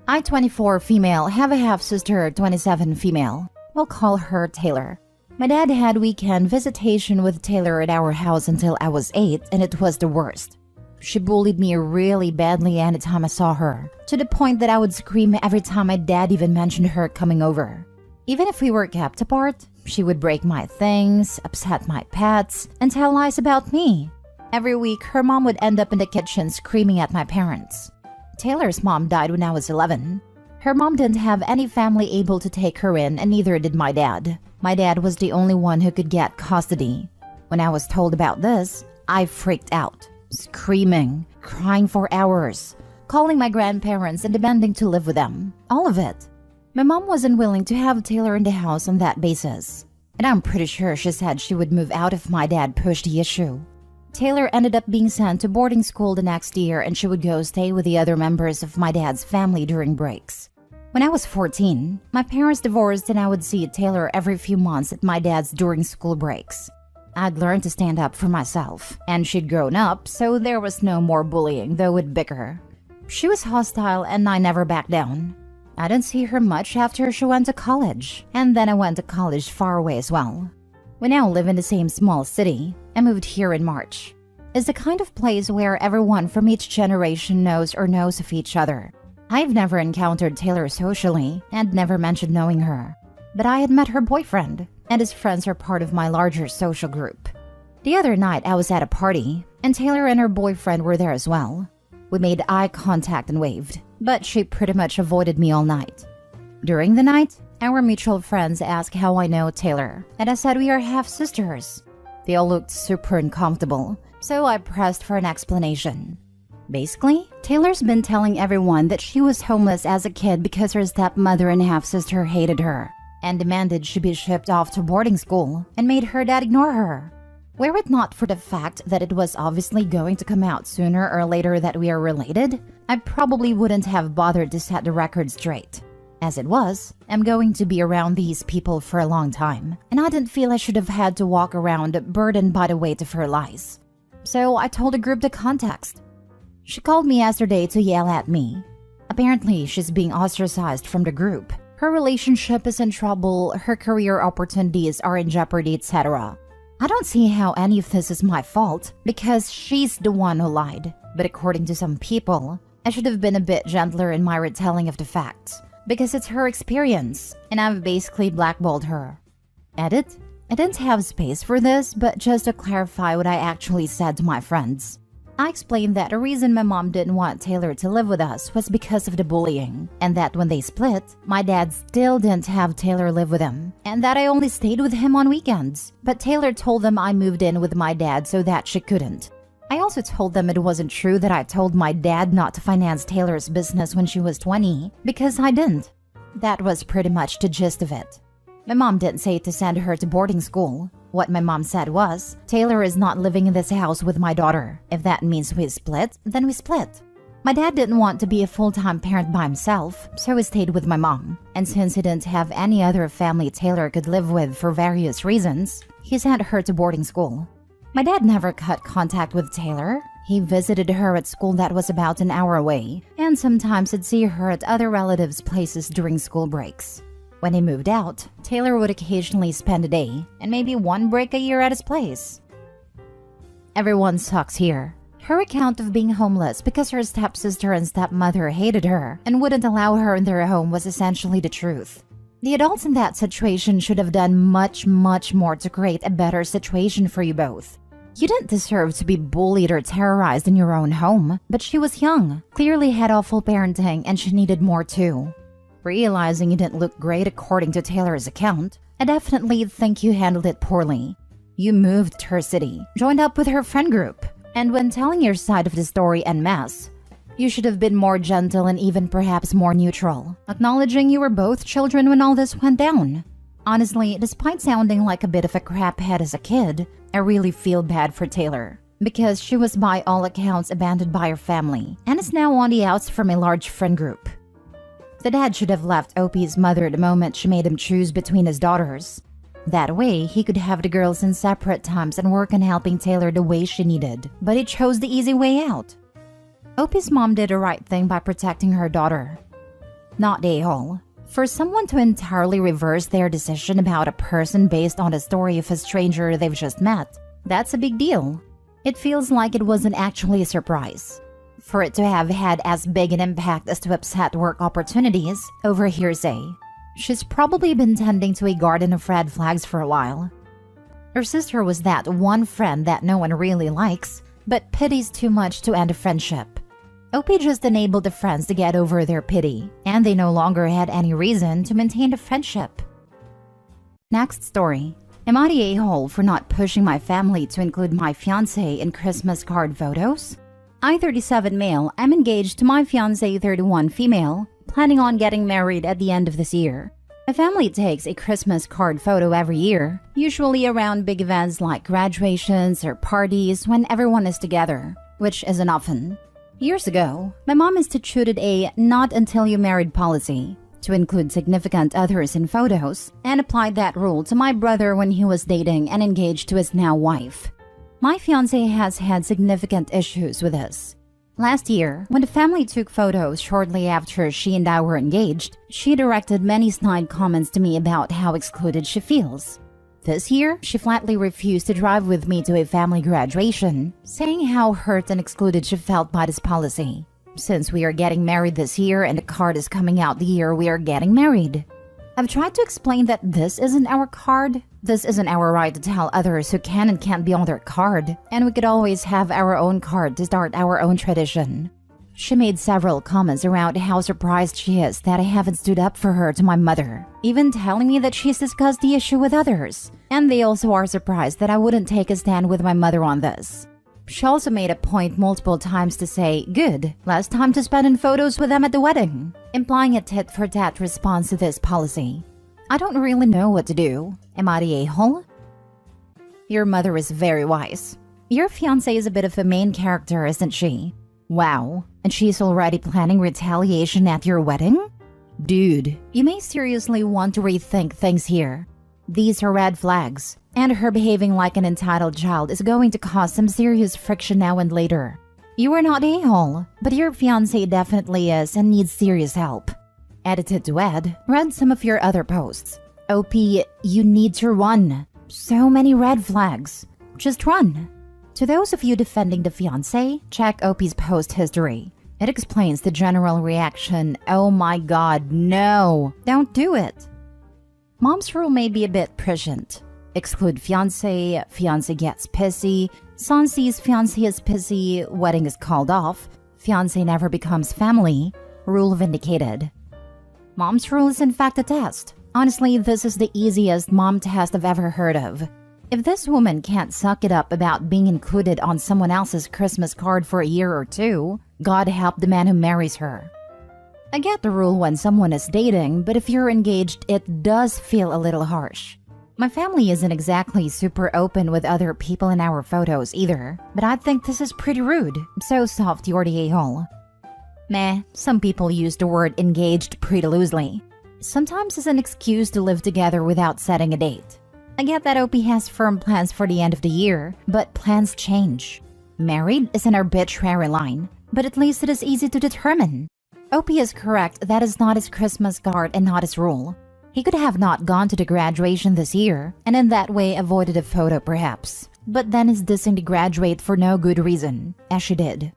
I, 24 female, have a half-sister, 27 female. We'll call her Taylor. My dad had weekend visitation with Taylor at our house until I was 8, and it was the worst. She bullied me really badly anytime I saw her, to the point that I would scream every time my dad even mentioned her coming over. Even if we were kept apart, she would break my things, upset my pets, and tell lies about me. Every week, her mom would end up in the kitchen screaming at my parents. Taylor's mom died when I was 11. Her mom didn't have any family able to take her in, and neither did my dad. My dad was the only one who could get custody. When I was told about this, I freaked out, screaming, crying for hours, calling my grandparents and demanding to live with them. All of it. My mom wasn't willing to have Taylor in the house on that basis, and I'm pretty sure she said she would move out if my dad pushed the issue. Taylor ended up being sent to boarding school the next year, and she would go stay with the other members of my dad's family during breaks. When I was 14, my parents divorced and I would see Taylor every few months at my dad's during school breaks. I'd learned to stand up for myself, and she'd grown up, so there was no more bullying, though we'd bicker. She was hostile and I never backed down. I didn't see her much after she went to college, and then I went to college far away as well. We now live in the same small city. I moved here in March. It's the kind of place where everyone from each generation knows or knows of each other. I've never encountered Taylor socially and never mentioned knowing her, but I had met her boyfriend, and his friends are part of my larger social group. The other night I was at a party, and Taylor and her boyfriend were there as well. We made eye contact and waved, but she pretty much avoided me all night. During the night, our mutual friends asked how I know Taylor, and I said we are half-sisters. They all looked super uncomfortable, so I pressed for an explanation. Basically, Taylor's been telling everyone that she was homeless as a kid because her stepmother and half-sister hated her, and demanded she be shipped off to boarding school, and made her dad ignore her. Were it not for the fact that it was obviously going to come out sooner or later that we are related, I probably wouldn't have bothered to set the record straight. As it was, I'm going to be around these people for a long time, and I didn't feel I should have had to walk around burdened by the weight of her lies. So I told the group the context. She called me yesterday to yell at me. Apparently, she's being ostracized from the group. Her relationship is in trouble, her career opportunities are in jeopardy, etc. I don't see how any of this is my fault, because she's the one who lied. But according to some people, I should have been a bit gentler in my retelling of the facts, because it's her experience, and I've basically blackballed her. Edit? I didn't have space for this, but just to clarify what I actually said to my friends. I explained that the reason my mom didn't want Taylor to live with us was because of the bullying, and that when they split, my dad still didn't have Taylor live with him, and that I only stayed with him on weekends. But Taylor told them I moved in with my dad so that she couldn't. I also told them it wasn't true that I told my dad not to finance Taylor's business when she was 20, because I didn't. That was pretty much the gist of it. My mom didn't say to send her to boarding school. What my mom said was, Taylor is not living in this house with my daughter. If that means we split, then we split. My dad didn't want to be a full-time parent by himself, so he stayed with my mom. And since he didn't have any other family Taylor could live with for various reasons, he sent her to boarding school. My dad never cut contact with Taylor. He visited her at school that was about an hour away, and sometimes he'd see her at other relatives' places during school breaks. When he moved out, Taylor would occasionally spend a day, and maybe one break a year at his place. Everyone sucks here. Her account of being homeless because her stepsister and stepmother hated her and wouldn't allow her in their home was essentially the truth. The adults in that situation should have done much more to create a better situation for you both. You didn't deserve to be bullied or terrorized in your own home, but she was young, clearly had awful parenting, and she needed more too. Realizing you didn't look great according to Taylor's account, I definitely think you handled it poorly. You moved to her city, joined up with her friend group, and when telling your side of the story en masse, you should have been more gentle and even perhaps more neutral, acknowledging you were both children when all this went down. Honestly, despite sounding like a bit of a craphead as a kid, I really feel bad for Taylor, because she was by all accounts abandoned by her family, and is now on the outs from a large friend group. The dad should have left Opie's mother the moment she made him choose between his daughters. That way, he could have the girls in separate times and work on helping Taylor the way she needed, but he chose the easy way out. Opie's mom did the right thing by protecting her daughter. Not a-hole. For someone to entirely reverse their decision about a person based on the story of a stranger they've just met, that's a big deal. It feels like it wasn't actually a surprise. For it to have had as big an impact as to upset work opportunities over hearsay. She's probably been tending to a garden of red flags for a while. Her sister was that one friend that no one really likes, but pities too much to end a friendship. Opie just enabled the friends to get over their pity, and they no longer had any reason to maintain the friendship. Next story. Am I the a-hole for not pushing my family to include my fiancé in Christmas card photos? I, 37 male, am engaged to my fiancé, 31 female, planning on getting married at the end of this year. My family takes a Christmas card photo every year, usually around big events like graduations or parties when everyone is together, which isn't often. Years ago, my mom instituted a not until you married policy to include significant others in photos and applied that rule to my brother when he was dating and engaged to his now wife. My fiancé has had significant issues with this. Last year, when the family took photos shortly after she and I were engaged, she directed many snide comments to me about how excluded she feels. This year, she flatly refused to drive with me to a family graduation, saying how hurt and excluded she felt by this policy. Since we are getting married this year and the card is coming out the year we are getting married. I've tried to explain that this isn't our card. This isn't our right to tell others who can and can't be on their card, and we could always have our own card to start our own tradition. She made several comments around how surprised she is that I haven't stood up for her to my mother, even telling me that she's discussed the issue with others, and they also are surprised that I wouldn't take a stand with my mother on this. She also made a point multiple times to say, "Good, less time to spend in photos with them at the wedding," implying a tit-for-tat response to this policy. I don't really know what to do. Am I the a-hole? Your mother is very wise. Your fiancé is a bit of a main character, isn't she? Wow, and she's already planning retaliation at your wedding? Dude, you may seriously want to rethink things here. These are red flags, and her behaving like an entitled child is going to cause some serious friction now and later. You are not a-hole, but your fiancé definitely is and needs serious help. Edited to Ed, read some of your other posts. OP, you need to run. So many red flags. Just run. To those of you defending the fiancé, check OP's post history. It explains the general reaction, "Oh my god, no, don't do it." Mom's rule may be a bit prescient. Exclude fiancé, fiancé gets pissy, son sees fiancé is pissy, wedding is called off, fiancé never becomes family, rule vindicated. Mom's rule is in fact a test. Honestly, this is the easiest mom test I've ever heard of. If this woman can't suck it up about being included on someone else's Christmas card for a year or two, God help the man who marries her. I get the rule when someone is dating, but if you're engaged, it does feel a little harsh. My family isn't exactly super open with other people in our photos either, but I think this is pretty rude. So soft, you're the a-hole. Meh, some people use the word engaged pretty loosely. Sometimes it's an excuse to live together without setting a date. I get that OP has firm plans for the end of the year, but plans change. Married is an arbitrary line, but at least it is easy to determine. OP is correct, that is not his Christmas card and not his rule. He could have not gone to the graduation this year, and in that way avoided a photo perhaps. But then is dissing to graduate for no good reason, as she did.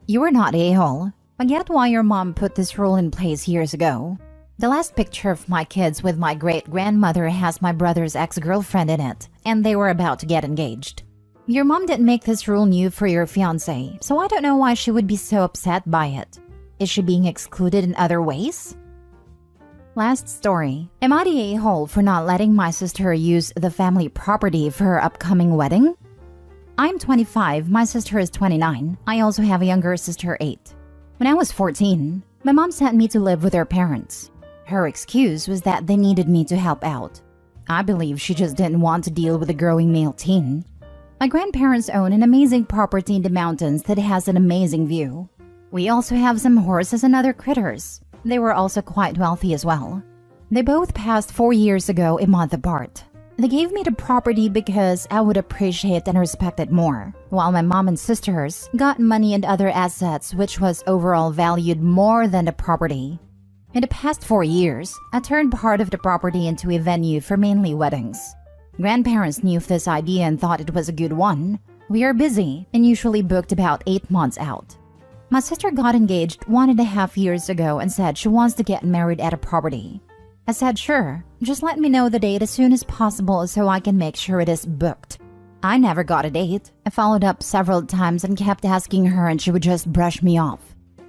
You are not a-hole. I get why your mom put this rule in place years ago. The last picture of my kids with my great-grandmother has my brother's ex-girlfriend in it, and they were about to get engaged. Your mom didn't make this rule new for your fiancé, so I don't know why she would be so upset by it. Is she being excluded in other ways? Last story. Am I the a-hole for not letting my sister use the family property for her upcoming wedding? I'm 25, my sister is 29. I also have a younger sister, 8. When I was 14, my mom sent me to live with her parents. Her excuse was that they needed me to help out. I believe she just didn't want to deal with a growing male teen. My grandparents own an amazing property in the mountains that has an amazing view. We also have some horses and other critters. They were also quite wealthy as well. They both passed 4 years ago a month apart. They gave me the property because I would appreciate and respect it more, while my mom and sisters got money and other assets which was overall valued more than the property. In the past 4 years, I turned part of the property into a venue for mainly weddings. Grandparents knew of this idea and thought it was a good one. We are busy and usually booked about 8 months out. My sister got engaged 1.5 years ago and said she wants to get married at a property. I said sure, just let me know the date as soon as possible so I can make sure it is booked. I never got a date. I followed up several times and kept asking her and she would just brush me off.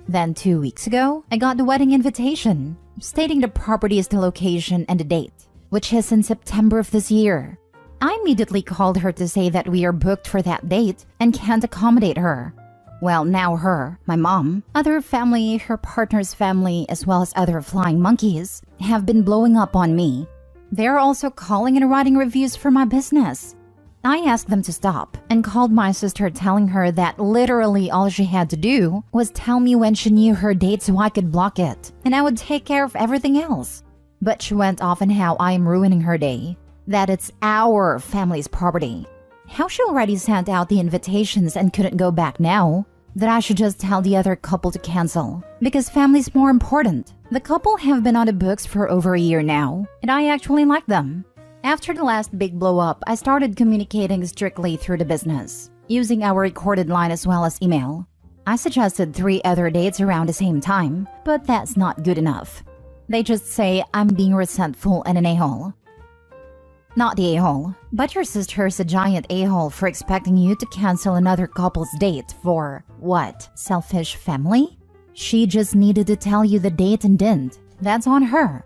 Then 2 weeks ago, I got the wedding invitation, stating the property is the location and the date, which is in September of this year. I immediately called her to say that we are booked for that date and can't accommodate her. Well, now her, my mom, other family, her partner's family, as well as other flying monkeys, have been blowing up on me. They are also calling and writing reviews for my business. I asked them to stop and called my sister telling her that literally all she had to do was tell me when she knew her date so I could block it, and I would take care of everything else. But she went off on how I am ruining her day, that it's our family's property. How she already sent out the invitations and couldn't go back now, that I should just tell the other couple to cancel, because family's more important. The couple have been on the books for over a year now, and I actually like them. After the last big blow up, I started communicating strictly through the business, using our recorded line as well as email. I suggested 3 other dates around the same time, but that's not good enough. They just say I'm being resentful and an a-hole. Not the a-hole, but your sister is a giant a-hole for expecting you to cancel another couple's date for, what, selfish family? She just needed to tell you the date and didn't. That's on her.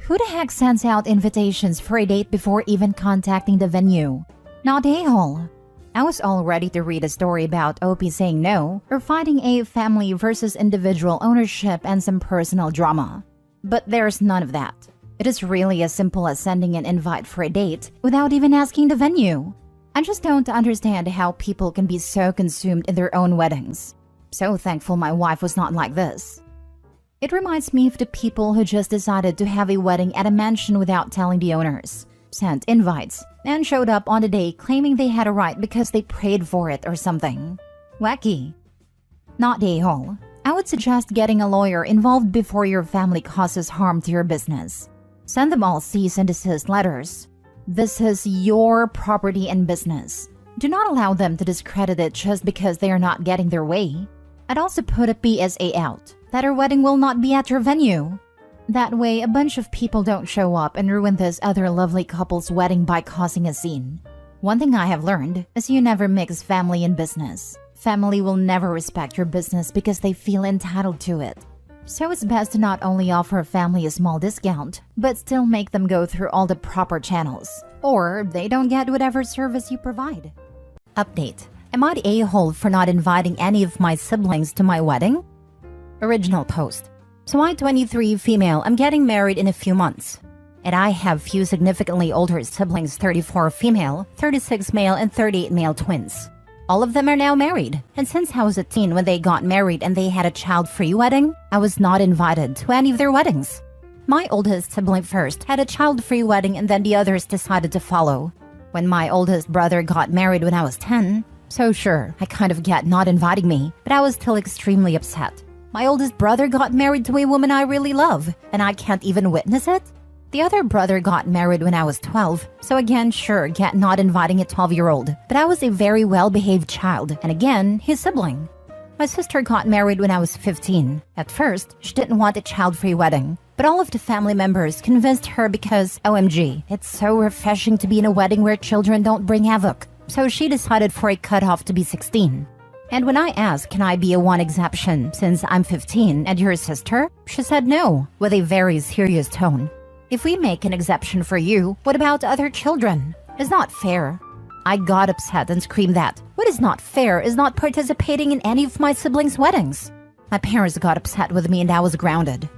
Who the heck sends out invitations for a date before even contacting the venue? Not a-hole. I was all ready to read a story about OP saying no or fighting a family versus individual ownership and some personal drama. But there's none of that. It is really as simple as sending an invite for a date without even asking the venue. I just don't understand how people can be so consumed in their own weddings. So thankful my wife was not like this. It reminds me of the people who just decided to have a wedding at a mansion without telling the owners, sent invites, and showed up on the day claiming they had a right because they prayed for it or something. Wacky. Not a-hole. I would suggest getting a lawyer involved before your family causes harm to your business. Send them all cease and desist letters. This is your property and business. Do not allow them to discredit it just because they are not getting their way. I'd also put a PSA out that our wedding will not be at your venue. That way, a bunch of people don't show up and ruin this other lovely couple's wedding by causing a scene. One thing I have learned is you never mix family and business. Family will never respect your business because they feel entitled to it. So it's best to not only offer family a small discount, but still make them go through all the proper channels, or they don't get whatever service you provide. Update. Am I the a-hole for not inviting any of my siblings to my wedding? Original post. So I'm 23, female. I'm getting married in a few months. And I have few significantly older siblings, 34 female, 36 male, and 38 male twins. All of them are now married. And since I was a teen when they got married and they had a child-free wedding, I was not invited to any of their weddings. My oldest sibling first had a child-free wedding and then the others decided to follow. When my oldest brother got married when I was 10, so sure, I kind of get not inviting me, but I was still extremely upset. My oldest brother got married to a woman I really love, and I can't even witness it? The other brother got married when I was 12, so again, sure, get not inviting a 12-year-old, but I was a very well-behaved child, and again, his sibling. My sister got married when I was 15. At first, she didn't want a child-free wedding, but all of the family members convinced her because, OMG, it's so refreshing to be in a wedding where children don't bring havoc. So she decided for a cutoff to be 16. And when I asked, can I be a one exception since I'm 15 and you're a sister? She said no, with a very serious tone. If we make an exception for you, what about other children? It's not fair. I got upset and screamed that what is not fair is not participating in any of my siblings' weddings. My parents got upset with me and I was grounded.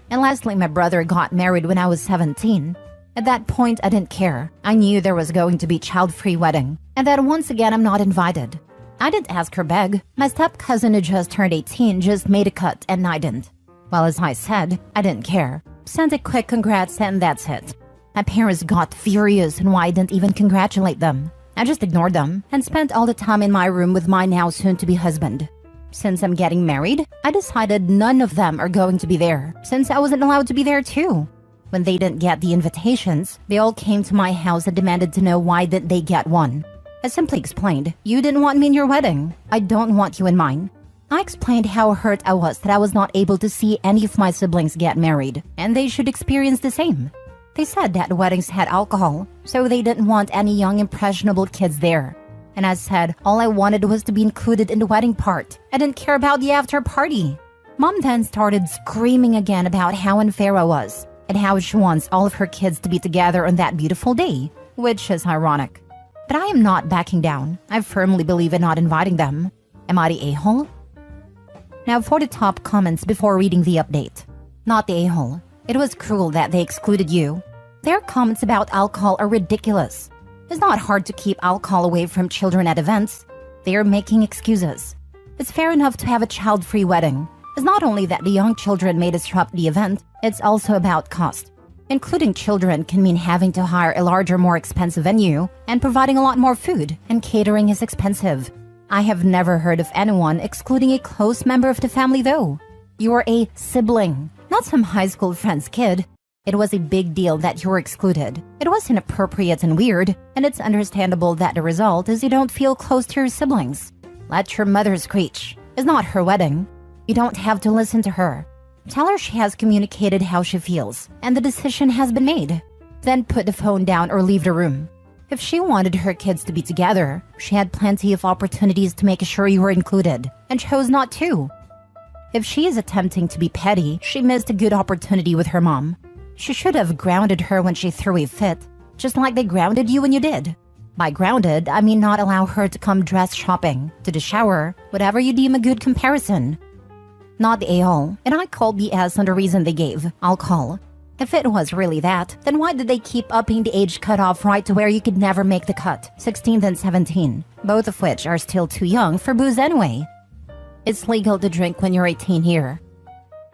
And lastly, my brother got married when I was 17. At that point, I didn't care. I knew there was going to be child-free wedding, and that once again I'm not invited. I didn't ask her beg. My step-cousin who just turned 18 just made a cut and I didn't. Well, as I said, I didn't care. Sent a quick congrats and that's it. My parents got furious and why I didn't even congratulate them. I just ignored them and spent all the time in my room with my now soon-to-be husband. Since I'm getting married, I decided none of them are going to be there, since I wasn't allowed to be there too. When they didn't get the invitations, they all came to my house and demanded to know why didn't they get one. I simply explained, you didn't want me in your wedding. I don't want you in mine. I explained how hurt I was that I was not able to see any of my siblings get married, and they should experience the same. They said that weddings had alcohol, so they didn't want any young impressionable kids there. And I said, all I wanted was to be included in the wedding part. I didn't care about the after party. Mom then started screaming again about how unfair I was, and how she wants all of her kids to be together on that beautiful day, which is ironic. But I am not backing down. I firmly believe in not inviting them. Am I the a-hole? Now for the top comments before reading the update. Not the a-hole. It was cruel that they excluded you. Their comments about alcohol are ridiculous. It's not hard to keep alcohol away from children at events. They are making excuses. It's fair enough to have a child-free wedding. It's not only that the young children may disrupt the event, it's also about cost. Including children can mean having to hire a larger, more expensive venue and providing a lot more food, and catering is expensive. I have never heard of anyone excluding a close member of the family though. You are a sibling, not some high school friend's kid. It was a big deal that you were excluded. It was inappropriate and weird, and it's understandable that the result is you don't feel close to your siblings. Let your mother screech. It's not her wedding. You don't have to listen to her. Tell her she has communicated how she feels, and the decision has been made. Then put the phone down or leave the room. If she wanted her kids to be together, she had plenty of opportunities to make sure you were included, and chose not to. If she is attempting to be petty, she missed a good opportunity with her mom. She should have grounded her when she threw a fit, just like they grounded you when you did. By grounded, I mean not allow her to come dress shopping, to the shower, whatever you deem a good comparison. Not the a-hole, and I call BS on the reason they gave, alcohol. If it was really that, then why did they keep upping the age cutoff right to where you could never make the cut, 16 and 17, both of which are still too young for booze anyway? It's legal to drink when you're 18 here.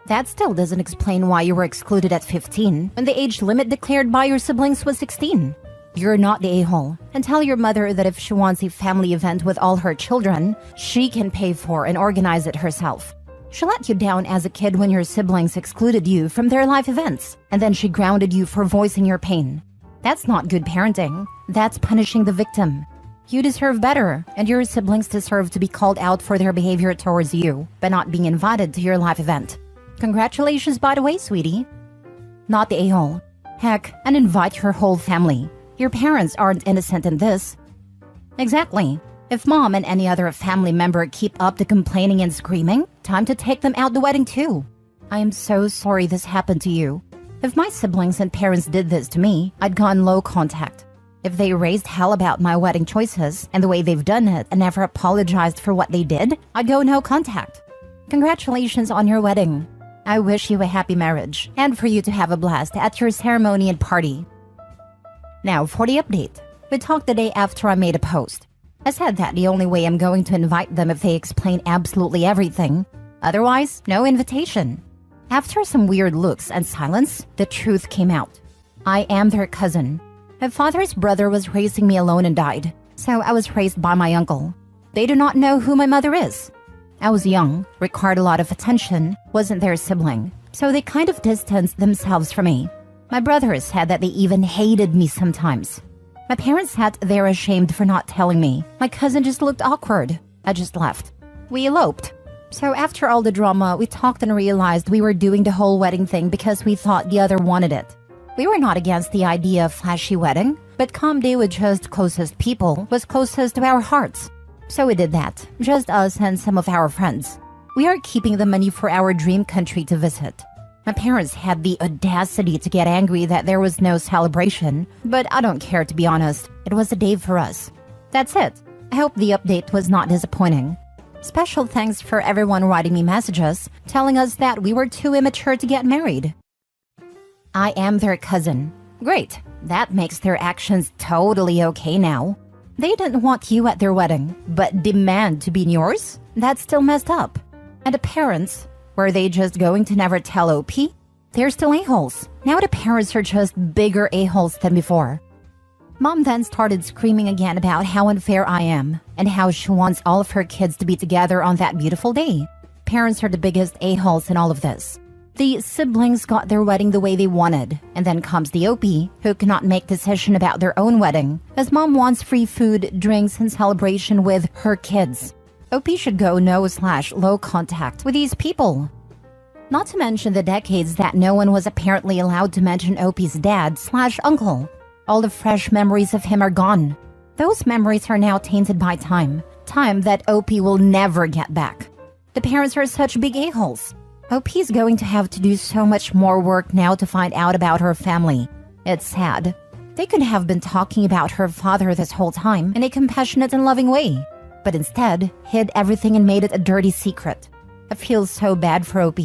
That still doesn't explain why you were excluded at 15 when the age limit declared by your siblings was 16. You're not the a-hole, and tell your mother that if she wants a family event with all her children, she can pay for and organize it herself. She let you down as a kid when your siblings excluded you from their life events, and then she grounded you for voicing your pain. That's not good parenting. That's punishing the victim. You deserve better, and your siblings deserve to be called out for their behavior towards you by not being invited to your life event. Congratulations, by the way, sweetie. Not the a-hole. Heck, and invite your whole family. Your parents aren't innocent in this. Exactly. If mom and any other family member keep up the complaining and screaming, time to take them out the wedding too. I am so sorry this happened to you. If my siblings and parents did this to me, I'd gone low contact. If they raised hell about my wedding choices and the way they've done it and never apologized for what they did, I'd go no contact. Congratulations on your wedding. I wish you a happy marriage and for you to have a blast at your ceremony and party. Now for the update. We talked the day after I made a post. I said that the only way I'm going to invite them if they explain absolutely everything. Otherwise, no invitation. After some weird looks and silence, the truth came out. I am their cousin. My father's brother was raising me alone and died, so I was raised by my uncle. They do not know who my mother is. I was young, required a lot of attention, wasn't their sibling, so they kind of distanced themselves from me. My brother said that they even hated me sometimes. My parents sat there ashamed for not telling me. My cousin just looked awkward. I just left. We eloped. So after all the drama, we talked and realized we were doing the whole wedding thing because we thought the other wanted it. We were not against the idea of flashy wedding, but calm day with just closest people was closest to our hearts. So we did that, just us and some of our friends. We are keeping the money for our dream country to visit. My parents had the audacity to get angry that there was no celebration, but I don't care, to be honest. It was a day for us. That's it. I hope the update was not disappointing. Special thanks for everyone writing me messages, telling us that we were too immature to get married. I am their cousin. Great. That makes their actions totally okay now. They didn't want you at their wedding, but demand to be in yours? That's still messed up. And the parents, were they just going to never tell OP? They're still a-holes. Now the parents are just bigger a-holes than before. Mom then started screaming again about how unfair I am, and how she wants all of her kids to be together on that beautiful day. Parents are the biggest a-holes in all of this. The siblings got their wedding the way they wanted, and then comes the OP, who cannot make decision about their own wedding, as mom wants free food, drinks, and celebration with her kids. OP should go no/low contact with these people. Not to mention the decades that no one was apparently allowed to mention OP's dad/uncle. All the fresh memories of him are gone. Those memories are now tainted by time that OP will never get back. The parents are such big a-holes. OP's going to have to do so much more work now to find out about her family. It's sad. They could have been talking about her father this whole time in a compassionate and loving way, but instead hid everything and made it a dirty secret. I feel so bad for OP.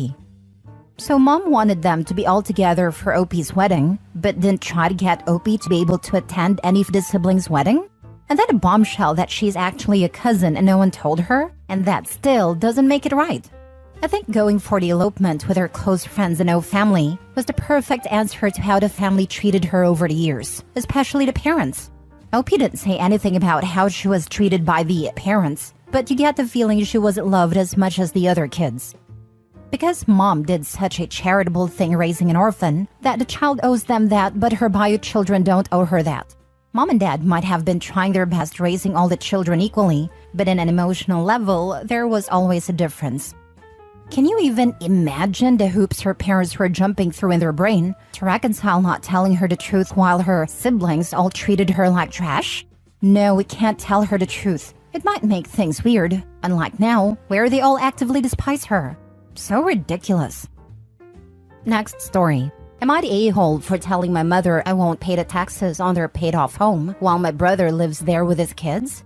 So mom wanted them to be all together for OP's wedding, but didn't try to get OP to be able to attend any of the siblings' wedding? And then a bombshell that she's actually a cousin and no one told her? And that still doesn't make it right. I think going for the elopement with her close friends and no family was the perfect answer to how the family treated her over the years, especially the parents. OP didn't say anything about how she was treated by the parents, but you get the feeling she wasn't loved as much as the other kids. Because mom did such a charitable thing raising an orphan, that the child owes them that, but her bio children don't owe her that. Mom and dad might have been trying their best raising all the children equally, but in an emotional level, there was always a difference. Can you even imagine the hoops her parents were jumping through in their brain to reconcile not telling her the truth while her siblings all treated her like trash? No, we can't tell her the truth. It might make things weird, unlike now, where they all actively despise her. So ridiculous. Next story. Am I the a-hole for telling my mother I won't pay the taxes on their paid-off home while my brother lives there with his kids?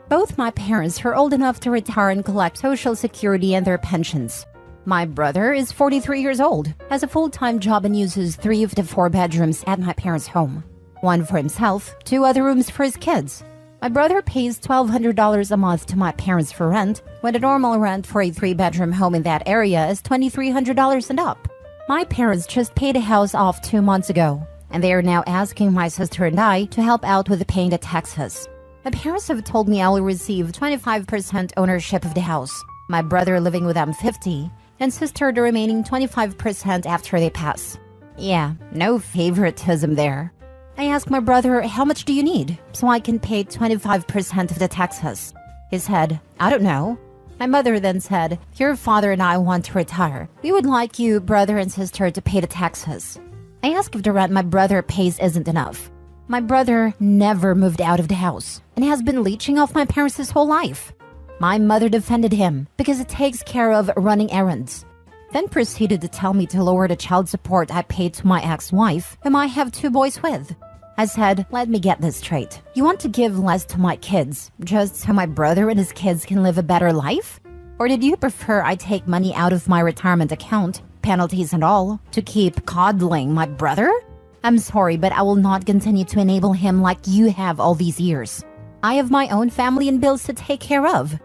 Both my parents are old enough to retire and collect Social Security and their pensions. My brother is 43 years old, has a full-time job and uses 3 of the 4 bedrooms at my parents' home. 1 for himself, 2 other rooms for his kids. My brother pays $1,200 a month to my parents for rent, when the normal rent for a 3-bedroom home in that area is $2,300 and up. My parents just paid a house off 2 months ago, and they are now asking my sister and I to help out with paying the taxes. My parents have told me I will receive 25% ownership of the house, my brother living with them 50%, and sister the remaining 25% after they pass. Yeah, no favoritism there. I asked my brother, how much do you need, so I can pay 25% of the taxes? He said, I don't know. My mother then said, your father and I want to retire. We would like you, brother and sister, to pay the taxes. I asked if the rent my brother pays isn't enough. My brother never moved out of the house and has been leeching off my parents his whole life. My mother defended him because it takes care of running errands. Then proceeded to tell me to lower the child support I paid to my ex-wife, whom I have 2 boys with. I said, let me get this straight. You want to give less to my kids, just so my brother and his kids can live a better life? Or did you prefer I take money out of my retirement account, penalties and all, to keep coddling my brother? I'm sorry, but I will not continue to enable him like you have all these years. I have my own family and bills to take care of.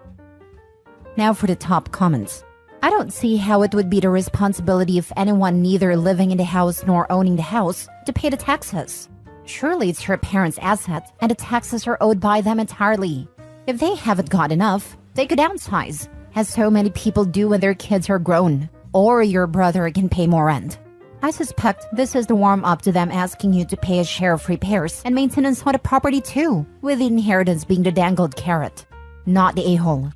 Now for the top comments. I don't see how it would be the responsibility of anyone neither living in the house nor owning the house to pay the taxes. Surely it's your parents' asset and the taxes are owed by them entirely. If they haven't got enough, they could downsize, as so many people do when their kids are grown, or your brother can pay more rent. I suspect this is the warm-up to them asking you to pay a share of repairs and maintenance on the property too, with the inheritance being the dangled carrot, not the a-hole.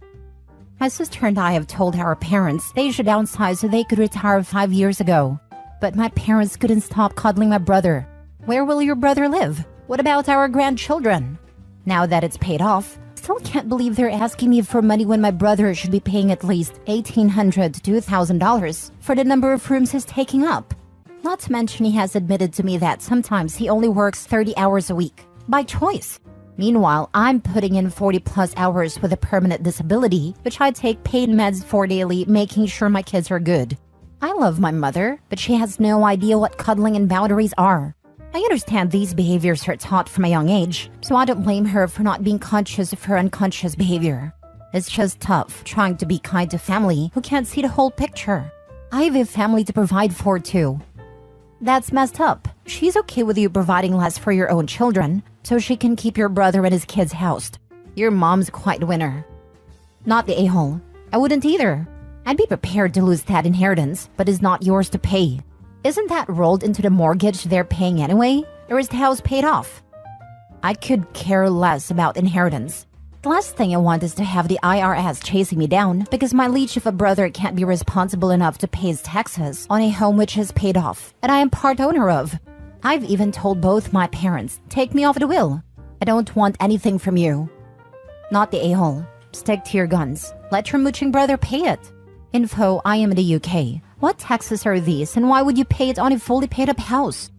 My sister and I have told our parents they should downsize so they could retire 5 years ago. But my parents couldn't stop coddling my brother. Where will your brother live? What about our grandchildren? Now that it's paid off, still can't believe they're asking me for money when my brother should be paying at least $1,800 to $2,000 for the number of rooms he's taking up. Not to mention he has admitted to me that sometimes he only works 30 hours a week, by choice. Meanwhile, I'm putting in 40+ hours with a permanent disability, which I take paid meds for daily, making sure my kids are good. I love my mother, but she has no idea what cuddling and boundaries are. I understand these behaviors are taught from a young age, so I don't blame her for not being conscious of her unconscious behavior. It's just tough trying to be kind to family who can't see the whole picture. I have a family to provide for too. That's messed up. She's okay with you providing less for your own children, so she can keep your brother and his kids housed. Your mom's quite a winner. Not the a-hole. I wouldn't either. I'd be prepared to lose that inheritance, but it's not yours to pay. Isn't that rolled into the mortgage they're paying anyway? Or is the house paid off? I could care less about inheritance. The last thing I want is to have the IRS chasing me down because my leech of a brother can't be responsible enough to pay his taxes on a home which is paid off and I am part owner of. I've even told both my parents, take me off the will. I don't want anything from you. Not the a-hole. Stick to your guns. Let your mooching brother pay it. Info, I am in the UK. What taxes are these and why would you pay it on a fully paid up house?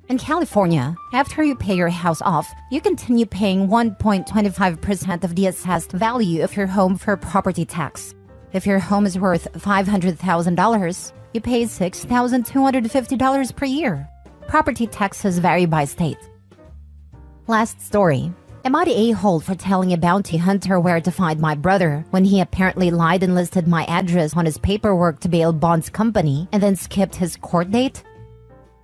In California, after you pay your house off, you continue paying 1.25% of the assessed value of your home for property tax. If your home is worth $500,000, you pay $6,250 per year. Property taxes vary by state. Last story. Am I the a-hole for telling a bounty hunter where to find my brother when he apparently lied and listed my address on his paperwork to bail bonds company and then skipped his court date?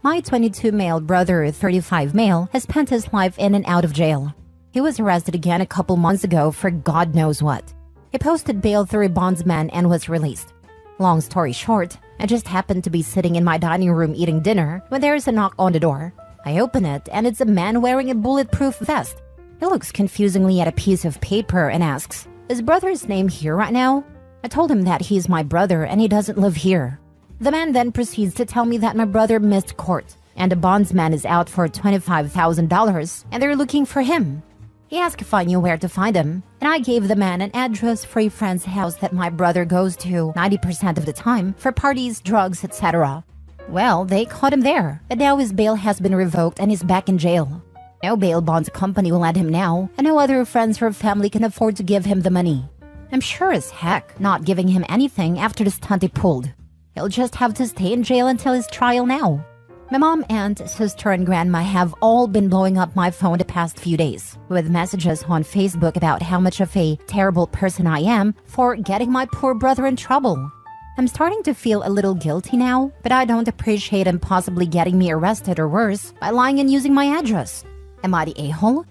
My 22 male brother, 35 male, has spent his life in and out of jail. He was arrested again a couple months ago for God knows what. He posted bail through a bondsman and was released. Long story short, I just happened to be sitting in my dining room eating dinner when there is a knock on the door. I open it and it's a man wearing a bulletproof vest. He looks confusingly at a piece of paper and asks, "Is brother's name here right now?" I told him that he's my brother and he doesn't live here. The man then proceeds to tell me that my brother missed court and the bondsman is out for $25,000 and they're looking for him. He asked if I knew where to find him, and I gave the man an address for a friend's house that my brother goes to 90% of the time for parties, drugs, etc. Well, they caught him there, but now his bail has been revoked and he's back in jail. No bail bonds company will let him now, and no other friends or family can afford to give him the money. I'm sure as heck not giving him anything after the stunt he pulled. He'll just have to stay in jail until his trial now. My mom, aunt, sister, and grandma have all been blowing up my phone the past few days with messages on Facebook about how much of a terrible person I am for getting my poor brother in trouble. I'm starting to feel a little guilty now, but I don't appreciate him possibly getting me arrested or worse by lying and using my address. Am I the a-hole?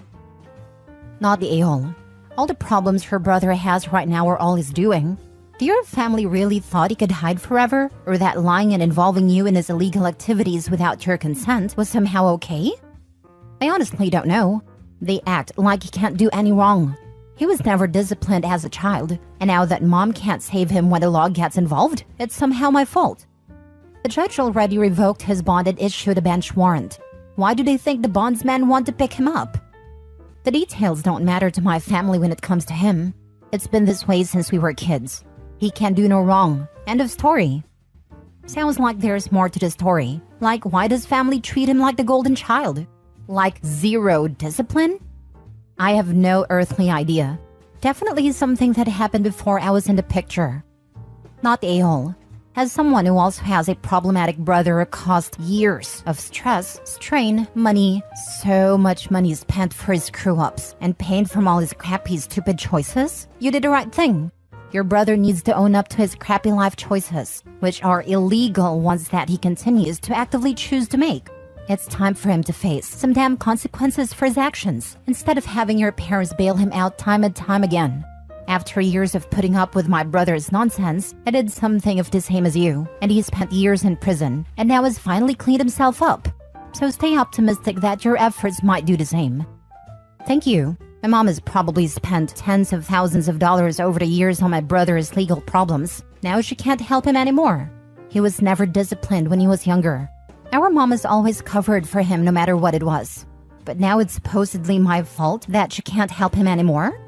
Not the a-hole. All the problems her brother has right now are all he's doing. Do your family really thought he could hide forever? Or that lying and involving you in his illegal activities without your consent was somehow okay? I honestly don't know. They act like he can't do any wrong. He was never disciplined as a child, and now that mom can't save him when the law gets involved, it's somehow my fault. The judge already revoked his bond and issued a bench warrant. Why do they think the bondsman want to pick him up? The details don't matter to my family when it comes to him. It's been this way since we were kids. He can do no wrong. End of story. Sounds like there's more to the story. Like, why does family treat him like the golden child? Like zero discipline? I have no earthly idea. Definitely something that happened before I was in the picture. Not the a-hole. As someone who also has a problematic brother, it cost years of stress, strain, money, so much money spent for his screw-ups and pain from all his crappy, stupid choices. You did the right thing. Your brother needs to own up to his crappy life choices, which are illegal ones that he continues to actively choose to make. It's time for him to face some damn consequences for his actions, instead of having your parents bail him out time and time again. After years of putting up with my brother's nonsense, I did something of the same as you, and he spent years in prison, and now has finally cleaned himself up. So stay optimistic that your efforts might do the same. Thank you. My mom has probably spent tens of thousands of dollars over the years on my brother's legal problems. Now she can't help him anymore. He was never disciplined when he was younger. Our mom has always covered for him no matter what it was. But now it's supposedly my fault that she can't help him anymore?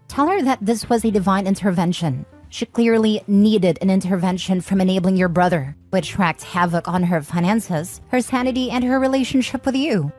Tell her that this was a divine intervention. She clearly needed an intervention from enabling your brother, which wreaked havoc on her finances, her sanity, and her relationship with you.